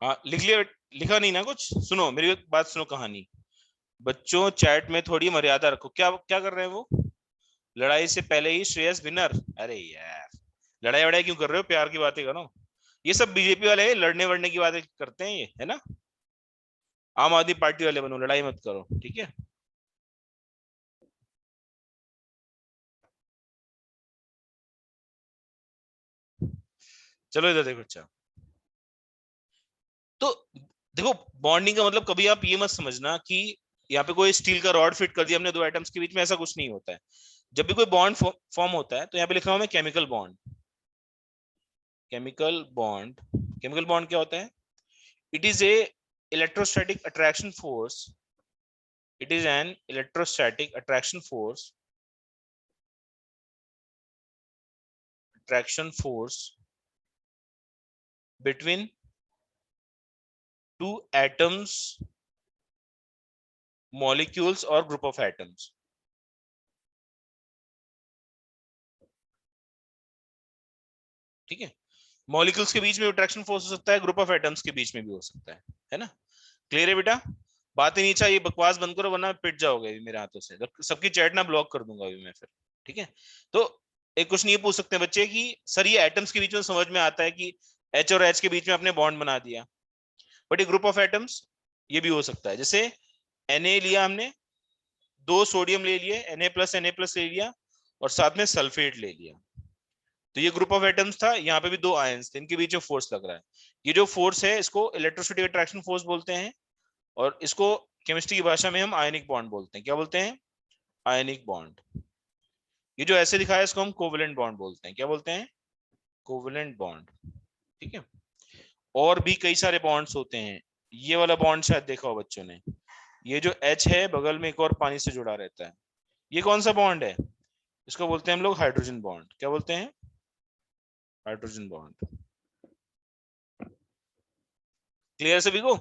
हाँ लिख लिया, लिखा नहीं ना कुछ? सुनो मेरी एक बात, सुनो कहानी। बच्चों चैट में थोड़ी मर्यादा रखो। क्या क्या कर रहे हैं वो? लड़ाई से पहले ही श्रेयस विनर। अरे यार, लड़ाई वड़ाई क्यों कर रहे हो, प्यार की बातें करो। ये सब बीजेपी वाले हैं, लड़ने वड़ने की बातें करते हैं ये, है ना? आम आदमी पार्टी वाले बनो, लड़ाई मत करो, ठीक है? चलो इधर देखो। अच्छा, तो देखो, बॉन्डिंग का मतलब कभी आप ये मत समझना कि यहाँ पे कोई स्टील का रॉड फिट कर दिया हमने दो आइटम्स के बीच में, ऐसा कुछ नहीं होता है। जब भी कोई बॉन्ड फॉर्म होता है तो यहाँ पे लिख रहा हूं मैं chemical bond. Chemical bond, chemical bond क्या होता है? It is a electrostatic attraction force, it is an electrostatic attraction force between two atoms, molecules or group of atoms. ठीक है? मॉलिक्यूल्स के बीच में अट्रैक्शन फोर्स हो सकता है, ग्रुप ऑफ एटम्स के बीच में भी हो सकता है ना? क्लियर है बेटा? बात ही नहीं चाहिए, बकवास बंद करो वरना पिट जाओगे मेरे हाथों से। सबकी चैट ना ब्लॉक कर दूंगा अभी मैं फिर। ठीक है? तो एक क्वेश्चन ये पूछ सकते हैं बच्चे कि सर ये एटम्स के बीच में समझ में आता है कि एच और एच के बीच में अपने बॉन्ड बना दिया, बट ये ग्रुप ऑफ एटम्स ये भी हो सकता है। जैसे Na लिया हमने, दो सोडियम ले लिए, Na प्लस ले लिया, और साथ में सल्फेट ले लिया, तो ये ग्रुप ऑफ एटम्स था। यहाँ पे भी दो आयंस थे, इनके बीच में फोर्स लग रहा है। ये जो फोर्स है इसको इलेक्ट्रोस्टैटिक अट्रैक्शन फोर्स बोलते हैं, और इसको केमिस्ट्री की भाषा में हम आयनिक बॉन्ड बोलते हैं। क्या बोलते हैं? Ionic bond. ये जो ऐसे लिखा है इसको हम कोवेलेंट बॉन्ड बोलते हैं। क्या बोलते हैं? Covalent bond. ठीक है? और भी कई सारे बॉन्ड्स होते हैं। ये वाला बॉन्ड शायद देखा हो बच्चों ने, ये जो H है बगल में एक और पानी से जुड़ा रहता है, ये कौन सा बॉन्ड है? इसको बोलते हैं हम लोग हाइड्रोजन बॉन्ड। क्या बोलते हैं? Hydrogen bond. क्लियर सभी को?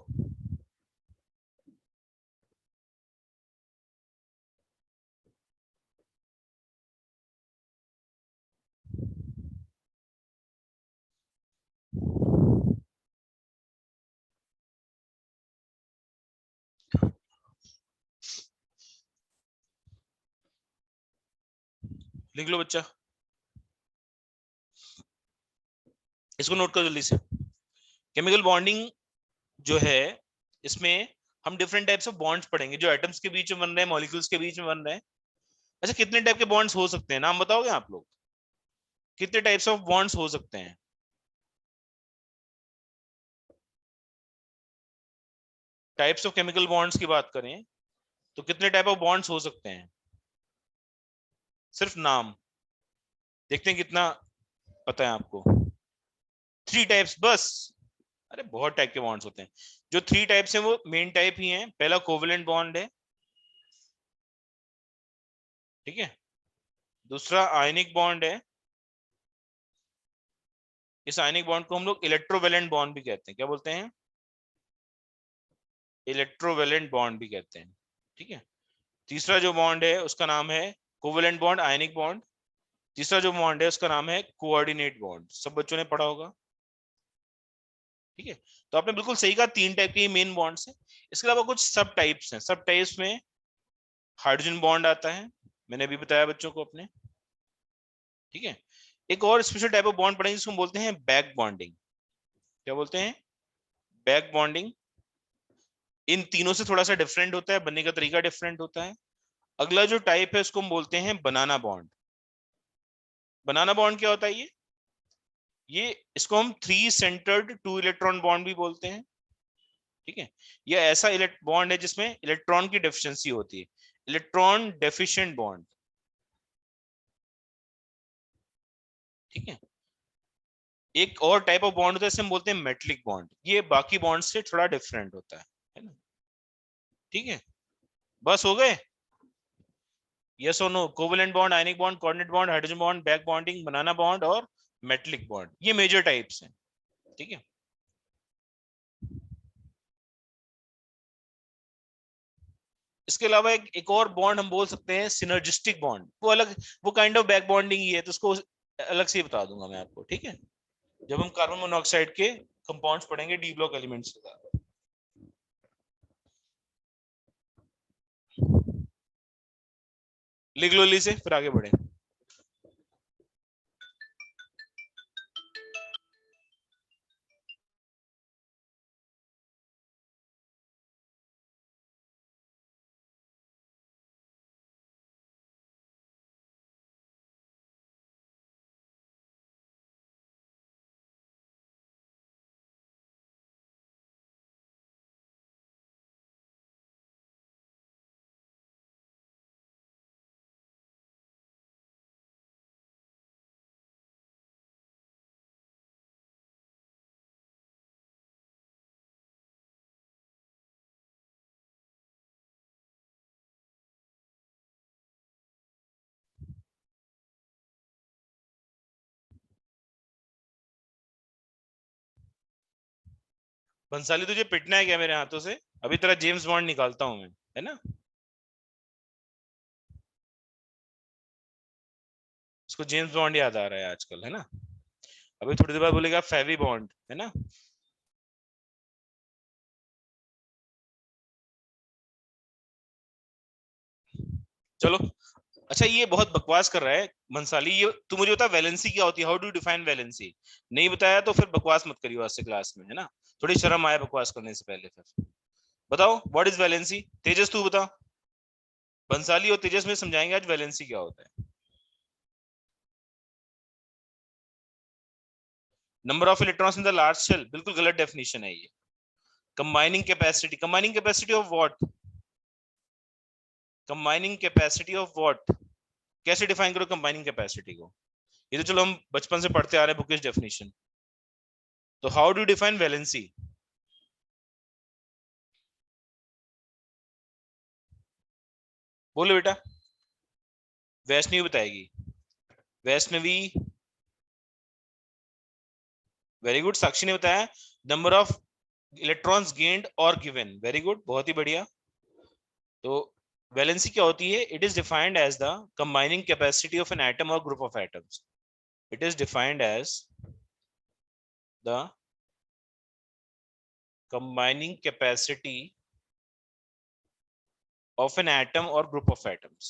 लिख लो बच्चा, इसको नोट करो जल्दी से। केमिकल बॉन्डिंग जो है, इसमें हम डिफरेंट टाइप्स ऑफ बॉन्ड्स पढ़ेंगे जो एटम्स के बीच में बन रहे हैं, मॉलिक्यूल्स के बीच में बन रहे हैं। अच्छा, कितने टाइप के बॉन्ड्स हो सकते हैं, नाम बताओगे आप लोग? कितने टाइप्स ऑफ बॉन्ड्स हो सकते हैं? टाइप्स ऑफ केमिकल बॉन्ड्स की बात करें तो कितने टाइप ऑफ बॉन्ड्स हो सकते हैं? सिर्फ नाम देखते हैं कितना पता है आपको। थ्री टाइप्स बस? अरे बहुत टाइप के बॉन्ड्स होते हैं। जो थ्री टाइप्स हैं वो मेन टाइप ही हैं। पहला कोवेलेंट बॉन्ड है, ठीक है? दूसरा आयनिक बॉन्ड है। इस आयनिक बॉन्ड को हम लोग इलेक्ट्रोवेलेंट बॉन्ड भी कहते हैं। क्या बोलते हैं? इलेक्ट्रोवेलेंट बॉन्ड भी कहते हैं। ठीक है? तीसरा जो बॉन्ड है उसका नाम है कोवेलेंट बॉन्ड, आयनिक बॉन्ड। तीसरा जो बॉन्ड है उसका नाम है कोऑर्डिनेट बॉन्ड। सब बच्चों ने पढ़ा होगा। ठीक है? तो आपने बिल्कुल सही कहा, तीन टाइप के मेन बॉन्ड्स हैं। इसके अलावा कुछ सब टाइप्स हैं। सब टाइप्स में हाइड्रोजन बॉन्ड आता है, मैंने अभी बताया बच्चों को अपने। ठीक है? एक और स्पेशल टाइप ऑफ बॉन्ड पढ़ेंगे जिसको हम बोलते हैं बैक बॉन्डिंग। क्या बोलते हैं? Back bonding. इन तीनों से थोड़ा सा डिफरेंट होता है, बनने का तरीका डिफरेंट होता है। अगला जो टाइप है उसको हम बोलते हैं बनाना बॉन्ड। बनाना बॉन्ड क्या होता है ये इसको हम three centred two electron bond भी बोलते हैं। ठीक है? ये ऐसा बॉन्ड है जिसमें इलेक्ट्रॉन की डेफिशिएंसी होती है, इलेक्ट्रॉन डेफिशिएंट बॉन्ड। ठीक है? एक और टाइप ऑफ बॉन्ड होता है जिसे हम बोलते हैं मेटलिक बॉन्ड। ये बाकी बॉन्ड से थोड़ा डिफरेंट होता है ना? ठीक है? बस हो गए? यस और no? Covalent bond, ionic bond, coordinate bond, hydrogen bond, back bonding, banana bond और मेटलिक बॉन्ड, ये मेजर टाइप्स हैं। ठीक है? इसके अलावा एक और बॉन्ड हम बोल सकते हैं सिनर्जिस्टिक बॉन्ड। वो अलग, वो काइंड ऑफ बैक बॉन्डिंग ही है, तो उसको अलग से ही बता दूंगा मैं आपको। ठीक है? जब हम कार्बन मोनोऑक्साइड के कंपाउंड्स पढ़ेंगे डी ब्लॉक एलिमेंट्स के साथ। लिख लो से फिर आगे बढ़े। बंसाली तुझे पिटना है क्या मेरे हाथों से? अभी तेरा जेम्स बॉन्ड निकालता हूं मैं, है ना? उसको जेम्स बॉन्ड याद आ रहा है आजकल, है ना? अभी थोड़ी देर बाद बोलेगा फेवी बॉन्ड, है ना? चलो। अच्छा ये बहुत बकवास कर रहा है मंसाली, ये तू मुझे बता वैलेंसी क्या होती है, how do you define valency? नहीं बताया तो फिर बकवास मत करियो आज से क्लास में, है ना? थोड़ी शर्म आए बकवास करने से पहले। फिर बताओ व्हाट इज वैलेंसी। तेजस तू बता। बंसाली और तेजस में समझाएंगे आज वैलेंसी क्या होता है। Number of electrons in the large shell, बिल्कुल गलत डेफिनेशन है ये। Combining capacity, combining capacity of what? Combining capacity of what? कैसे डिफाइन करो कंबाइनिंग कैपेसिटी को? ये तो चलो हम बचपन से पढ़ते आ रहे हैं बुकिश डेफिनेशन। तो हाउ डू डिफाइन वैलेंसी? बोलो बेटा। वैष्णवी बताएगी। वैष्णवी। Very good. साक्षी ने बताया नंबर ऑफ इलेक्ट्रॉन्स गेन्ड और गिवन, वेरी गुड, बहुत ही बढ़िया। तो वैलेंसी क्या होती है? It is defined as the combining capacity of an atom और group of atoms. It is defined as the combining capacity of an atom or group of atoms.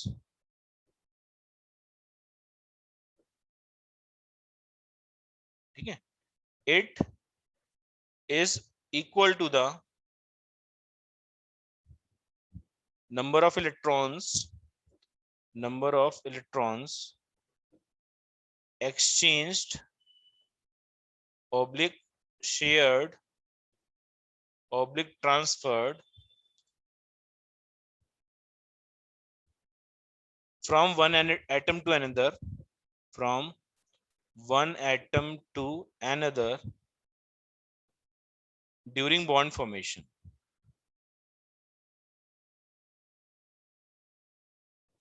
ठीक है? It is equal to the number of electrons exchanged oblique shared oblique transferred from one atom to another, from one atom to another during bond formation.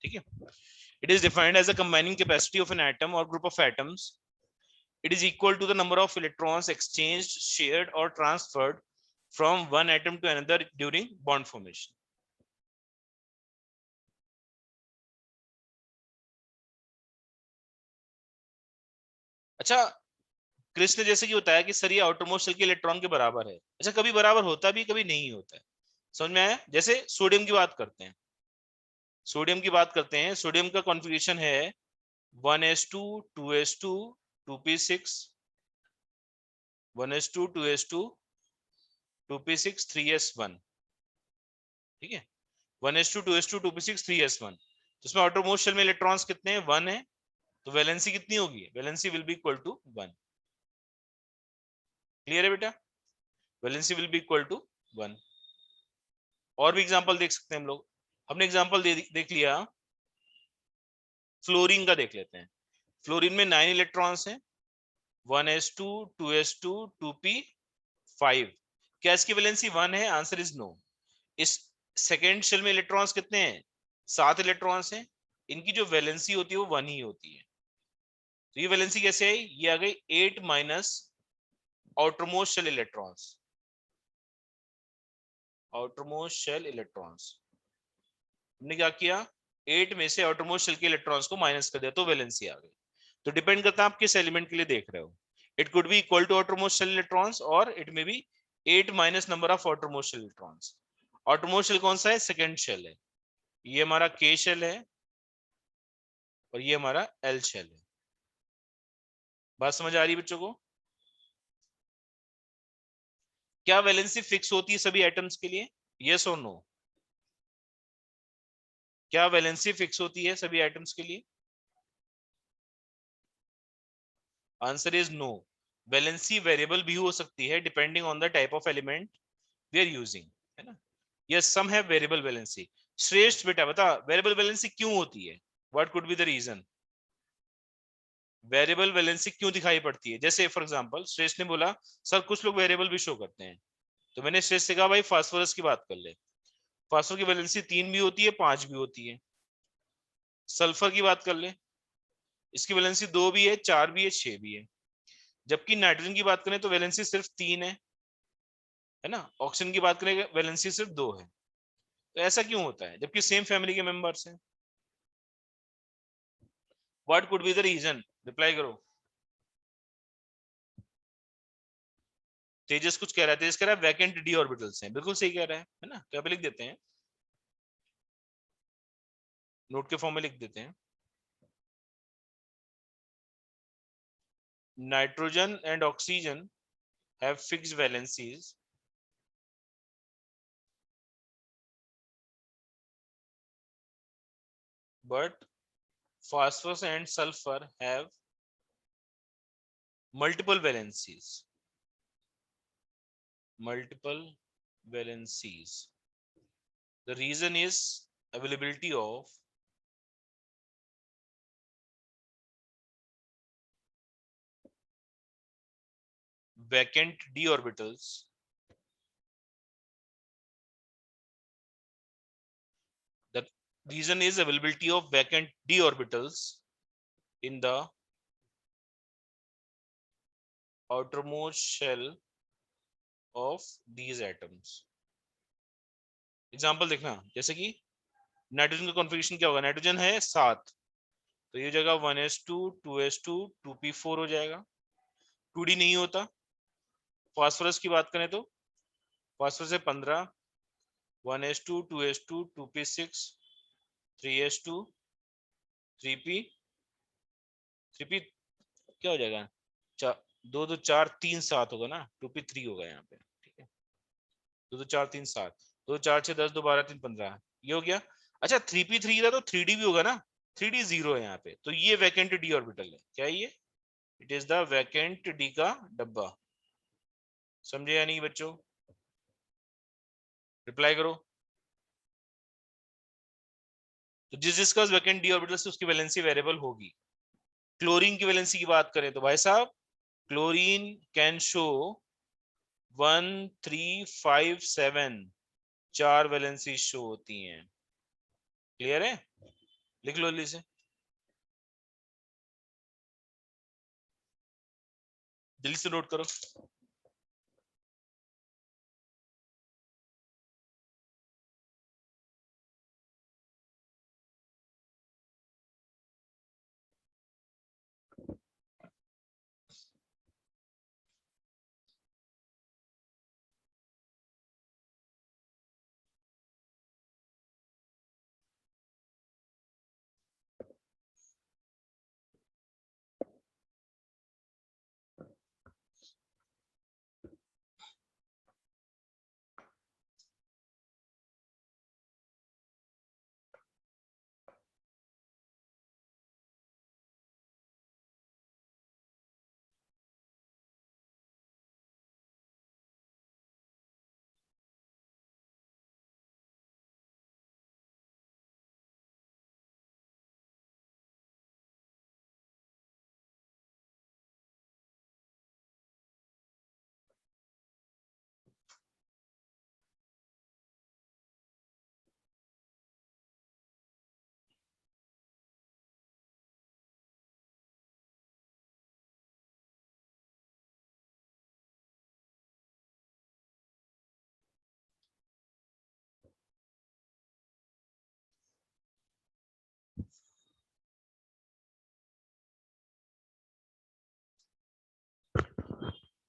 ठीक है? It is defined as a combining capacity of an atom or group of atoms. It is equal to the number of electrons exchanged, shared, or transferred from one atom to another during bond formation. अच्छा, Chris ने जैसे कि बताया कि sir ये outer most shell के electron के बराबर है। अच्छा, कभी बराबर होता भी कभी नहीं होता है। समझ में आया? जैसे सोडियम की बात करते हैं, सोडियम का कॉन्फ़िगरेशन है 1s2 2s2 2p6, 1s2 2s2 2p6 3s1। ठीक है? 1s2 2s2 2p6 3s1। तो इसमें आउटर मोस्ट शेल में इलेक्ट्रॉन्स कितने हैं? 1 है। तो वैलेंसी कितनी होगी? Valency will be equal to 1। Clear है बेटा? Valency will be equal to 1। और भी एग्जांपल देख सकते हैं हम लोग। हमने एग्जांपल देख लिया, फ्लोरीन का देख लेते हैं। फ्लोरीन में 9 इलेक्ट्रॉन्स हैं, 1s2 2s2 2p5। क्या इसकी वैलेंसी 1 है? Answer is no. इस सेकेंड शेल में इलेक्ट्रॉन्स कितने हैं? 7 इलेक्ट्रॉन्स हैं। इनकी जो वैलेंसी होती है वो 1 ही होती है। तो ये वैलेंसी कैसे है? ये आ गई 8 minus outermost shell electrons. Outermost shell electrons हमने क्या किया? 8 में से आउटरमोस्ट शेल के इलेक्ट्रॉन्स को माइनस कर दिया, तो वैलेंसी आ गई। तो डिपेंड करता है आप किस एलिमेंट के लिए देख रहे हो। It could be equal to outermost shell electrons or it may be 8 minus number of outermost shell electrons. outermost shell कौन सा है? सेकेंड शेल है. ये हमारा K शेल है और ये हमारा L शेल है. बात समझ आ रही है बच्चों को? क्या वैलेंसी फिक्स होती है सभी एटम्स के लिए? यस और नो? क्या वैलेंसी फिक्स होती है सभी एटम्स के लिए? Answer is no. Valency variable भी हो सकती है depending on the type of element we are using, है ना. Yes, some have variable valency. Shreshth बेटा बता, वेरिएबल वैलेंसी क्यों होती है? What could be the reason? Variable valency क्यों दिखाई पड़ती है? जैसे फॉर एग्जांपल श्रेष्ठ ने बोला सर कुछ लोग वेरिएबल भी शो करते हैं, तो मैंने श्रेष्ठ से कहा भाई फास्फोरस की बात कर ले. फास्फोरस की वैलेंसी 3 भी होती है, 5 भी होती है. सल्फर की बात कर ले, इसकी वैलेंसी 2 भी है, 4 भी है, 6 भी है. जबकि नाइट्रोजन की बात करें तो वैलेंसी सिर्फ 3 है ना. ऑक्सीजन की बात करें वैलेंसी सिर्फ 2 है. तो ऐसा क्यों होता है जबकि सेम फैमिली के मेंबर्स हैं? What could be the reason? Reply करो. तेजस कुछ कह रहा है. तेजस कह रहा है वैकेंट डी ऑर्बिटल्स हैं. बिल्कुल सही कह रहा है ना. तो यहाँ पे लिख देते हैं, नोट के फॉर्म में लिख देते हैं. Nitrogen and oxygen have fixed valencies but phosphorus and sulfur have multiple valencies. Multiple valencies. The reason is availability of vacant d orbitals the reason is availability of vacant d orbitals in the outermost shell of these atoms. Example देखना, जैसे कि nitrogen का configuration क्या होगा? Nitrogen है 7, तो ये जगह 1s2 2s2 2p4 हो जाएगा. 2d नहीं होता. फास्फोरस की बात करें तो फास्फोरस है 15, 1s2 2s2 2p6 3s2 3p 3p क्या हो जाएगा? 2 2 4 3 7 होगा ना. 2p3 होगा यहाँ पे. ठीक है, 2 2 4 3 7, 2 4 6 10 2 12 3 15, ये हो गया. अच्छा 3p3 था तो 3d भी होगा ना. 3d 0 है यहाँ पे, तो ये वैकेंट डी ऑर्बिटल है. क्या ये? It is the vacant D का डब्बा. समझे या नहीं बच्चों? रिप्लाई करो. तो जिसका वैकेंट डी ऑर्बिटल से उसकी वैलेंसी वेरिएबल होगी. क्लोरीन की वैलेंसी की बात करें तो भाई साहब chlorine can show 1 3 5 7, 4 valency show होती हैं. क्लियर है? लिख लो जल्दी से, जल्दी से नोट करो.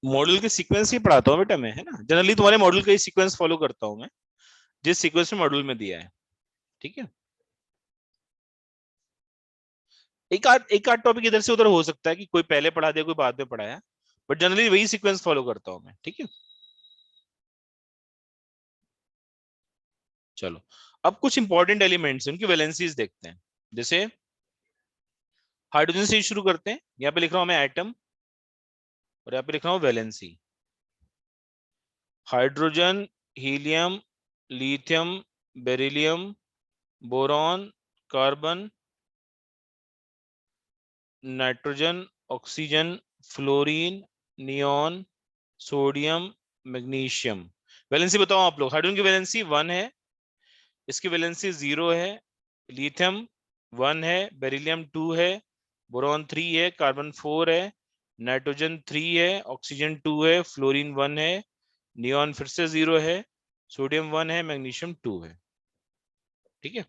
मॉडल के सीक्वेंस ही पढ़ाता हूँ बेटा मैं, है ना। जनरली तुम्हारे मॉडल का ही सीक्वेंस फॉलो करता हूँ मैं, जिस सीक्वेंस में मॉडल में दिया है, ठीक है। एक आध टॉपिक इधर से उधर हो सकता है कि कोई पहले पढ़ा दिया कोई बाद में पढ़ाया, बट जनरली वही सीक्वेंस फॉलो करता हूँ मैं, ठीक है। चलो, अब कुछ इंपॉर्टेंट एलिमेंट्स उनकी वैलेंसीज देखते हैं। जैसे हाइड्रोजन से शुरू करते हैं, यहाँ पे लिख रहा हूं मैं एटम, और यहाँ पे लिख रहा हूँ valency. Hydrogen, helium, lithium, beryllium, boron, carbon, nitrogen, oxygen, fluorine, neon, sodium, magnesium. Valency बताओ आप लोग। हाइड्रोजन की वैलेंसी 1 है, इसकी वैलेंसी 0 है, लिथियम 1 है, बेरिलियम 2 है, बोरॉन 3 है, कार्बन 4 है, नाइट्रोजन 3 है, ऑक्सीजन 2 है, फ्लोरीन 1 है, नियॉन फिर से 0 है, सोडियम 1 है, मैग्नीशियम 2 है, ठीक है।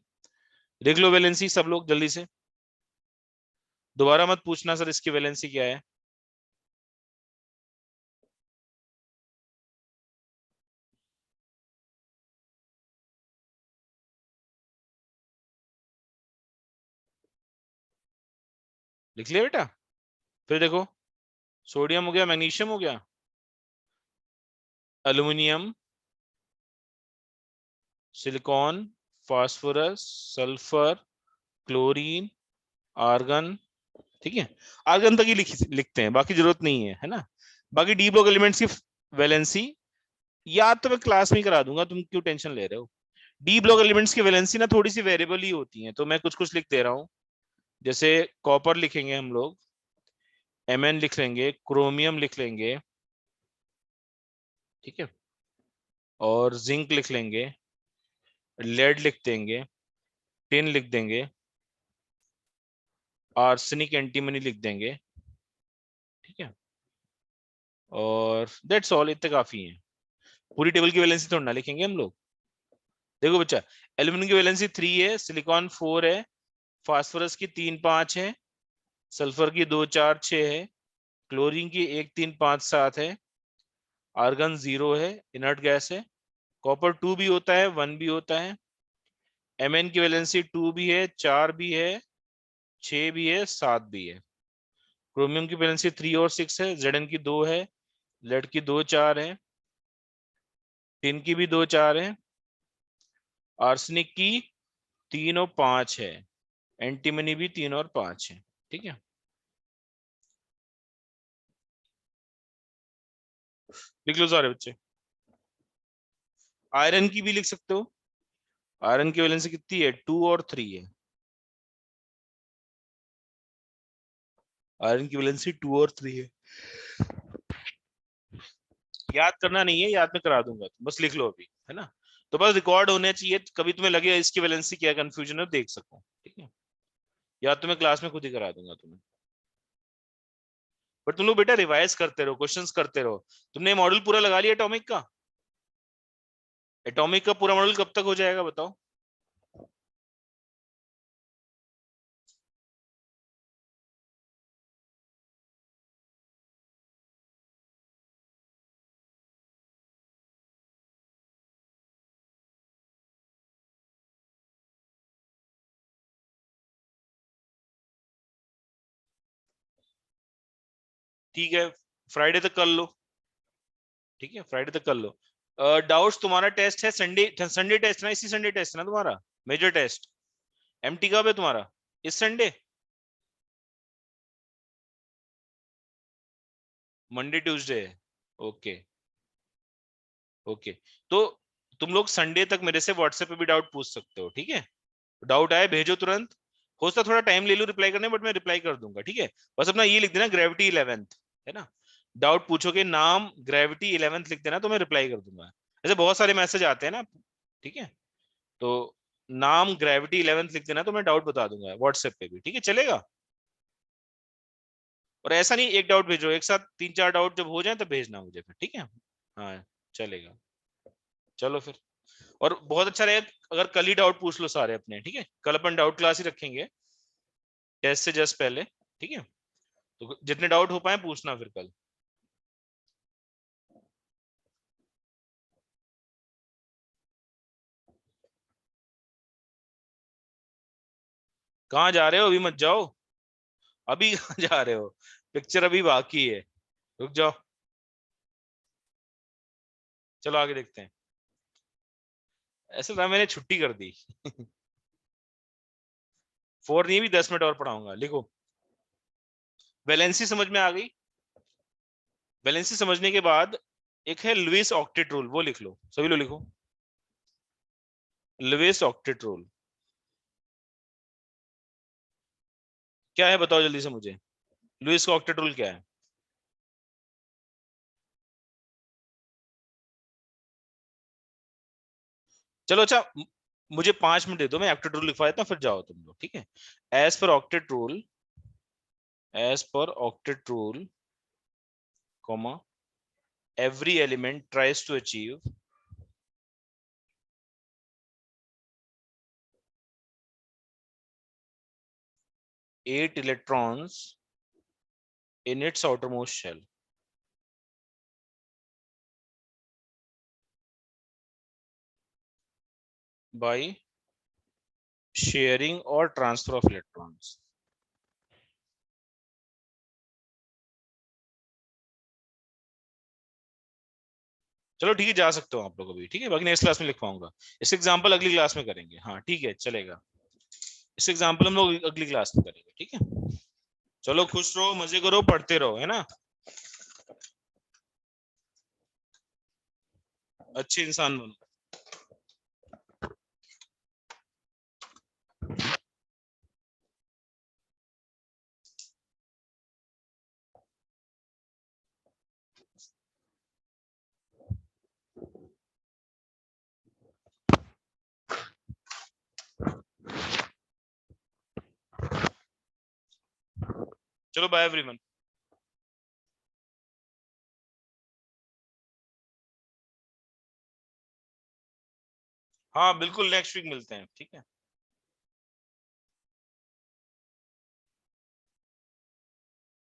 देख लो वैलेंसी सब लोग जल्दी से, दोबारा मत पूछना सर इसकी वैलेंसी क्या है। लिख लिया बेटा। फिर देखो, सोडियम हो गया, मैग्नीशियम हो गया, aluminium, silicon, phosphorus, sulphur, chlorine, argon, ठीक है। आर्गन तक ही लिखते हैं, बाकी जरूरत नहीं है, है ना। बाकी डी ब्लॉक एलिमेंट्स की वैलेंसी याद तो मैं क्लास में ही करा दूंगा, तुम क्यों टेंशन ले रहे हो। डी ब्लॉक एलिमेंट्स की वैलेंसी ना थोड़ी सी वेरिएबल ही होती है, तो मैं कुछ कुछ लिख दे रहा हूँ। जैसे कॉपर लिखेंगे हम लोग, Mn लिख लेंगे, क्रोमियम लिख लेंगे, ठीक है, और जिंक लिख लेंगे, लेड लिख देंगे, टिन लिख देंगे, आर्सेनिक एंटीमनी लिख देंगे, ठीक है, और दैट्स ऑल, इतने काफी हैं। पूरी टेबल की वैलेंसी थोड़ा ना लिखेंगे हम लोग। देखो बच्चा, एल्यूमिनियम की वैलेंसी 3 है, सिलिकॉन 4 है, फास्फोरस की 3 5 है, सल्फर की 2 4 6 है, क्लोरीन की 1 3 5 7 है, आर्गन 0 है, इनर्ट गैस है, कॉपर 2 भी होता है, 1 भी होता है, Mn की वैलेंसी 2 भी है, 4 भी है, 6 भी है, 7 भी है, क्रोमियम की वैलेंसी 3 और 6 है, Zn की 2 है, लेड की 2 4 है, टिन की भी 2 4 है, आर्सेनिक की 3 और 5 है, एंटीमनी भी 3 और 5 है, ठीक है। लिख लो सारे बच्चे। आयरन की भी लिख सकते हो, आयरन की वैलेंसी कितनी है, 2 और 3 है, आयरन की वैलेंसी 2 और 3 है। याद करना नहीं है, याद में करा दूंगा, बस लिख लो अभी, है ना। तो बस रिकॉर्ड होने चाहिए, कभी तुम्हें लगे इसकी वैलेंसी क्या कंफ्यूजन है देख सको, ठीक है। या तो मैं क्लास में खुद ही करा दूंगा तुम्हें। पर तुम लोग बेटा रिवाइज करते रहो, क्वेश्चंस करते रहो। तुमने मॉडल पूरा लगा लिया एटॉमिक का? एटॉमिक का पूरा मॉडल कब तक हो जाएगा बताओ? ठीक है, फ्राइडे तक कर लो, ठीक है, फ्राइडे तक कर लो। डाउट्स, तुम्हारा टेस्ट है संडे, संडे टेस्ट ना, इसी संडे टेस्ट ना तुम्हारा मेजर टेस्ट। एमटी कब है तुम्हारा? इस संडे? मंडे ट्यूसडे है, ओके। ओके, तो तुम लोग संडे तक मेरे से व्हाट्सएप पे भी डाउट पूछ सकते हो, ठीक है। डाउट आए भेजो तुरंत, हो सकता थोड़ा टाइम ले लो रिप्लाई करने, बट मैं रिप्लाई कर दूंगा, ठीक है। बस अपना ये लिख देना ग्रेविटी 11th, है ना। डाउट पूछोगे, नाम ग्रेविटी 11th लिख देना, तो मैं रिप्लाई कर दूंगा। ऐसे बहुत सारे मैसेज आते हैं ना, ठीक है। तो नाम ग्रेविटी 11th लिख देना, तो मैं डाउट बता दूंगा व्हाट्सएप पे भी, ठीक है, चलेगा। और ऐसा नहीं एक डाउट भेजो, एक साथ 3 4 डाउट जब हो जाए तब भेजना मुझे फिर, ठीक है। हाँ, चलेगा। चलो फिर, और बहुत अच्छा रहेगा अगर कल ही डाउट पूछ लो सारे अपने, ठीक है। कल अपन डाउट क्लास ही रखेंगे, टेस्ट से जस्ट पहले, ठीक है। तो जितने डाउट हो पाए पूछना फिर कल। कहाँ जा रहे हो? अभी मत जाओ, अभी कहाँ जा रहे हो? पिक्चर अभी बाकी है, रुक जाओ। चलो आगे देखते हैं। ऐसा था, मैंने छुट्टी कर दी। 4 नहीं भी 10 मिनट और पढ़ाऊंगा। लिखो, वैलेंसी समझ में आ गई। वैलेंसी समझने के बाद एक है लुईस ऑक्टेट रूल, वो लिख लो, सभी लोग लिखो। लुईस ऑक्टेट रूल क्या है बताओ जल्दी से मुझे। लुईस ऑक्टेट रूल क्या है? चलो अच्छा, मुझे 5 मिनट दे दो, मैं ऑक्टेट रूल लिखवा देता हूँ, फिर जाओ तुम लोग, ठीक है। As per octet rule, as per octet rule, comma, every element tries to achieve 8 electrons in its outermost shell by sharing or transfer of electrons। चलो ठीक है, जा सकते हो आप लोग अभी, ठीक है, बाकी नेक्स्ट क्लास में लिखवाऊंगा। इस एग्जांपल अगली क्लास में करेंगे, हाँ ठीक है चलेगा। इस एग्जांपल हम लोग अगली क्लास में करेंगे, ठीक है। चलो खुश रहो, मजे करो, पढ़ते रहो, है ना, अच्छे इंसान बनो। चलो बाय एवरीवन। हाँ बिल्कुल, नेक्स्ट वीक मिलते हैं, ठीक है।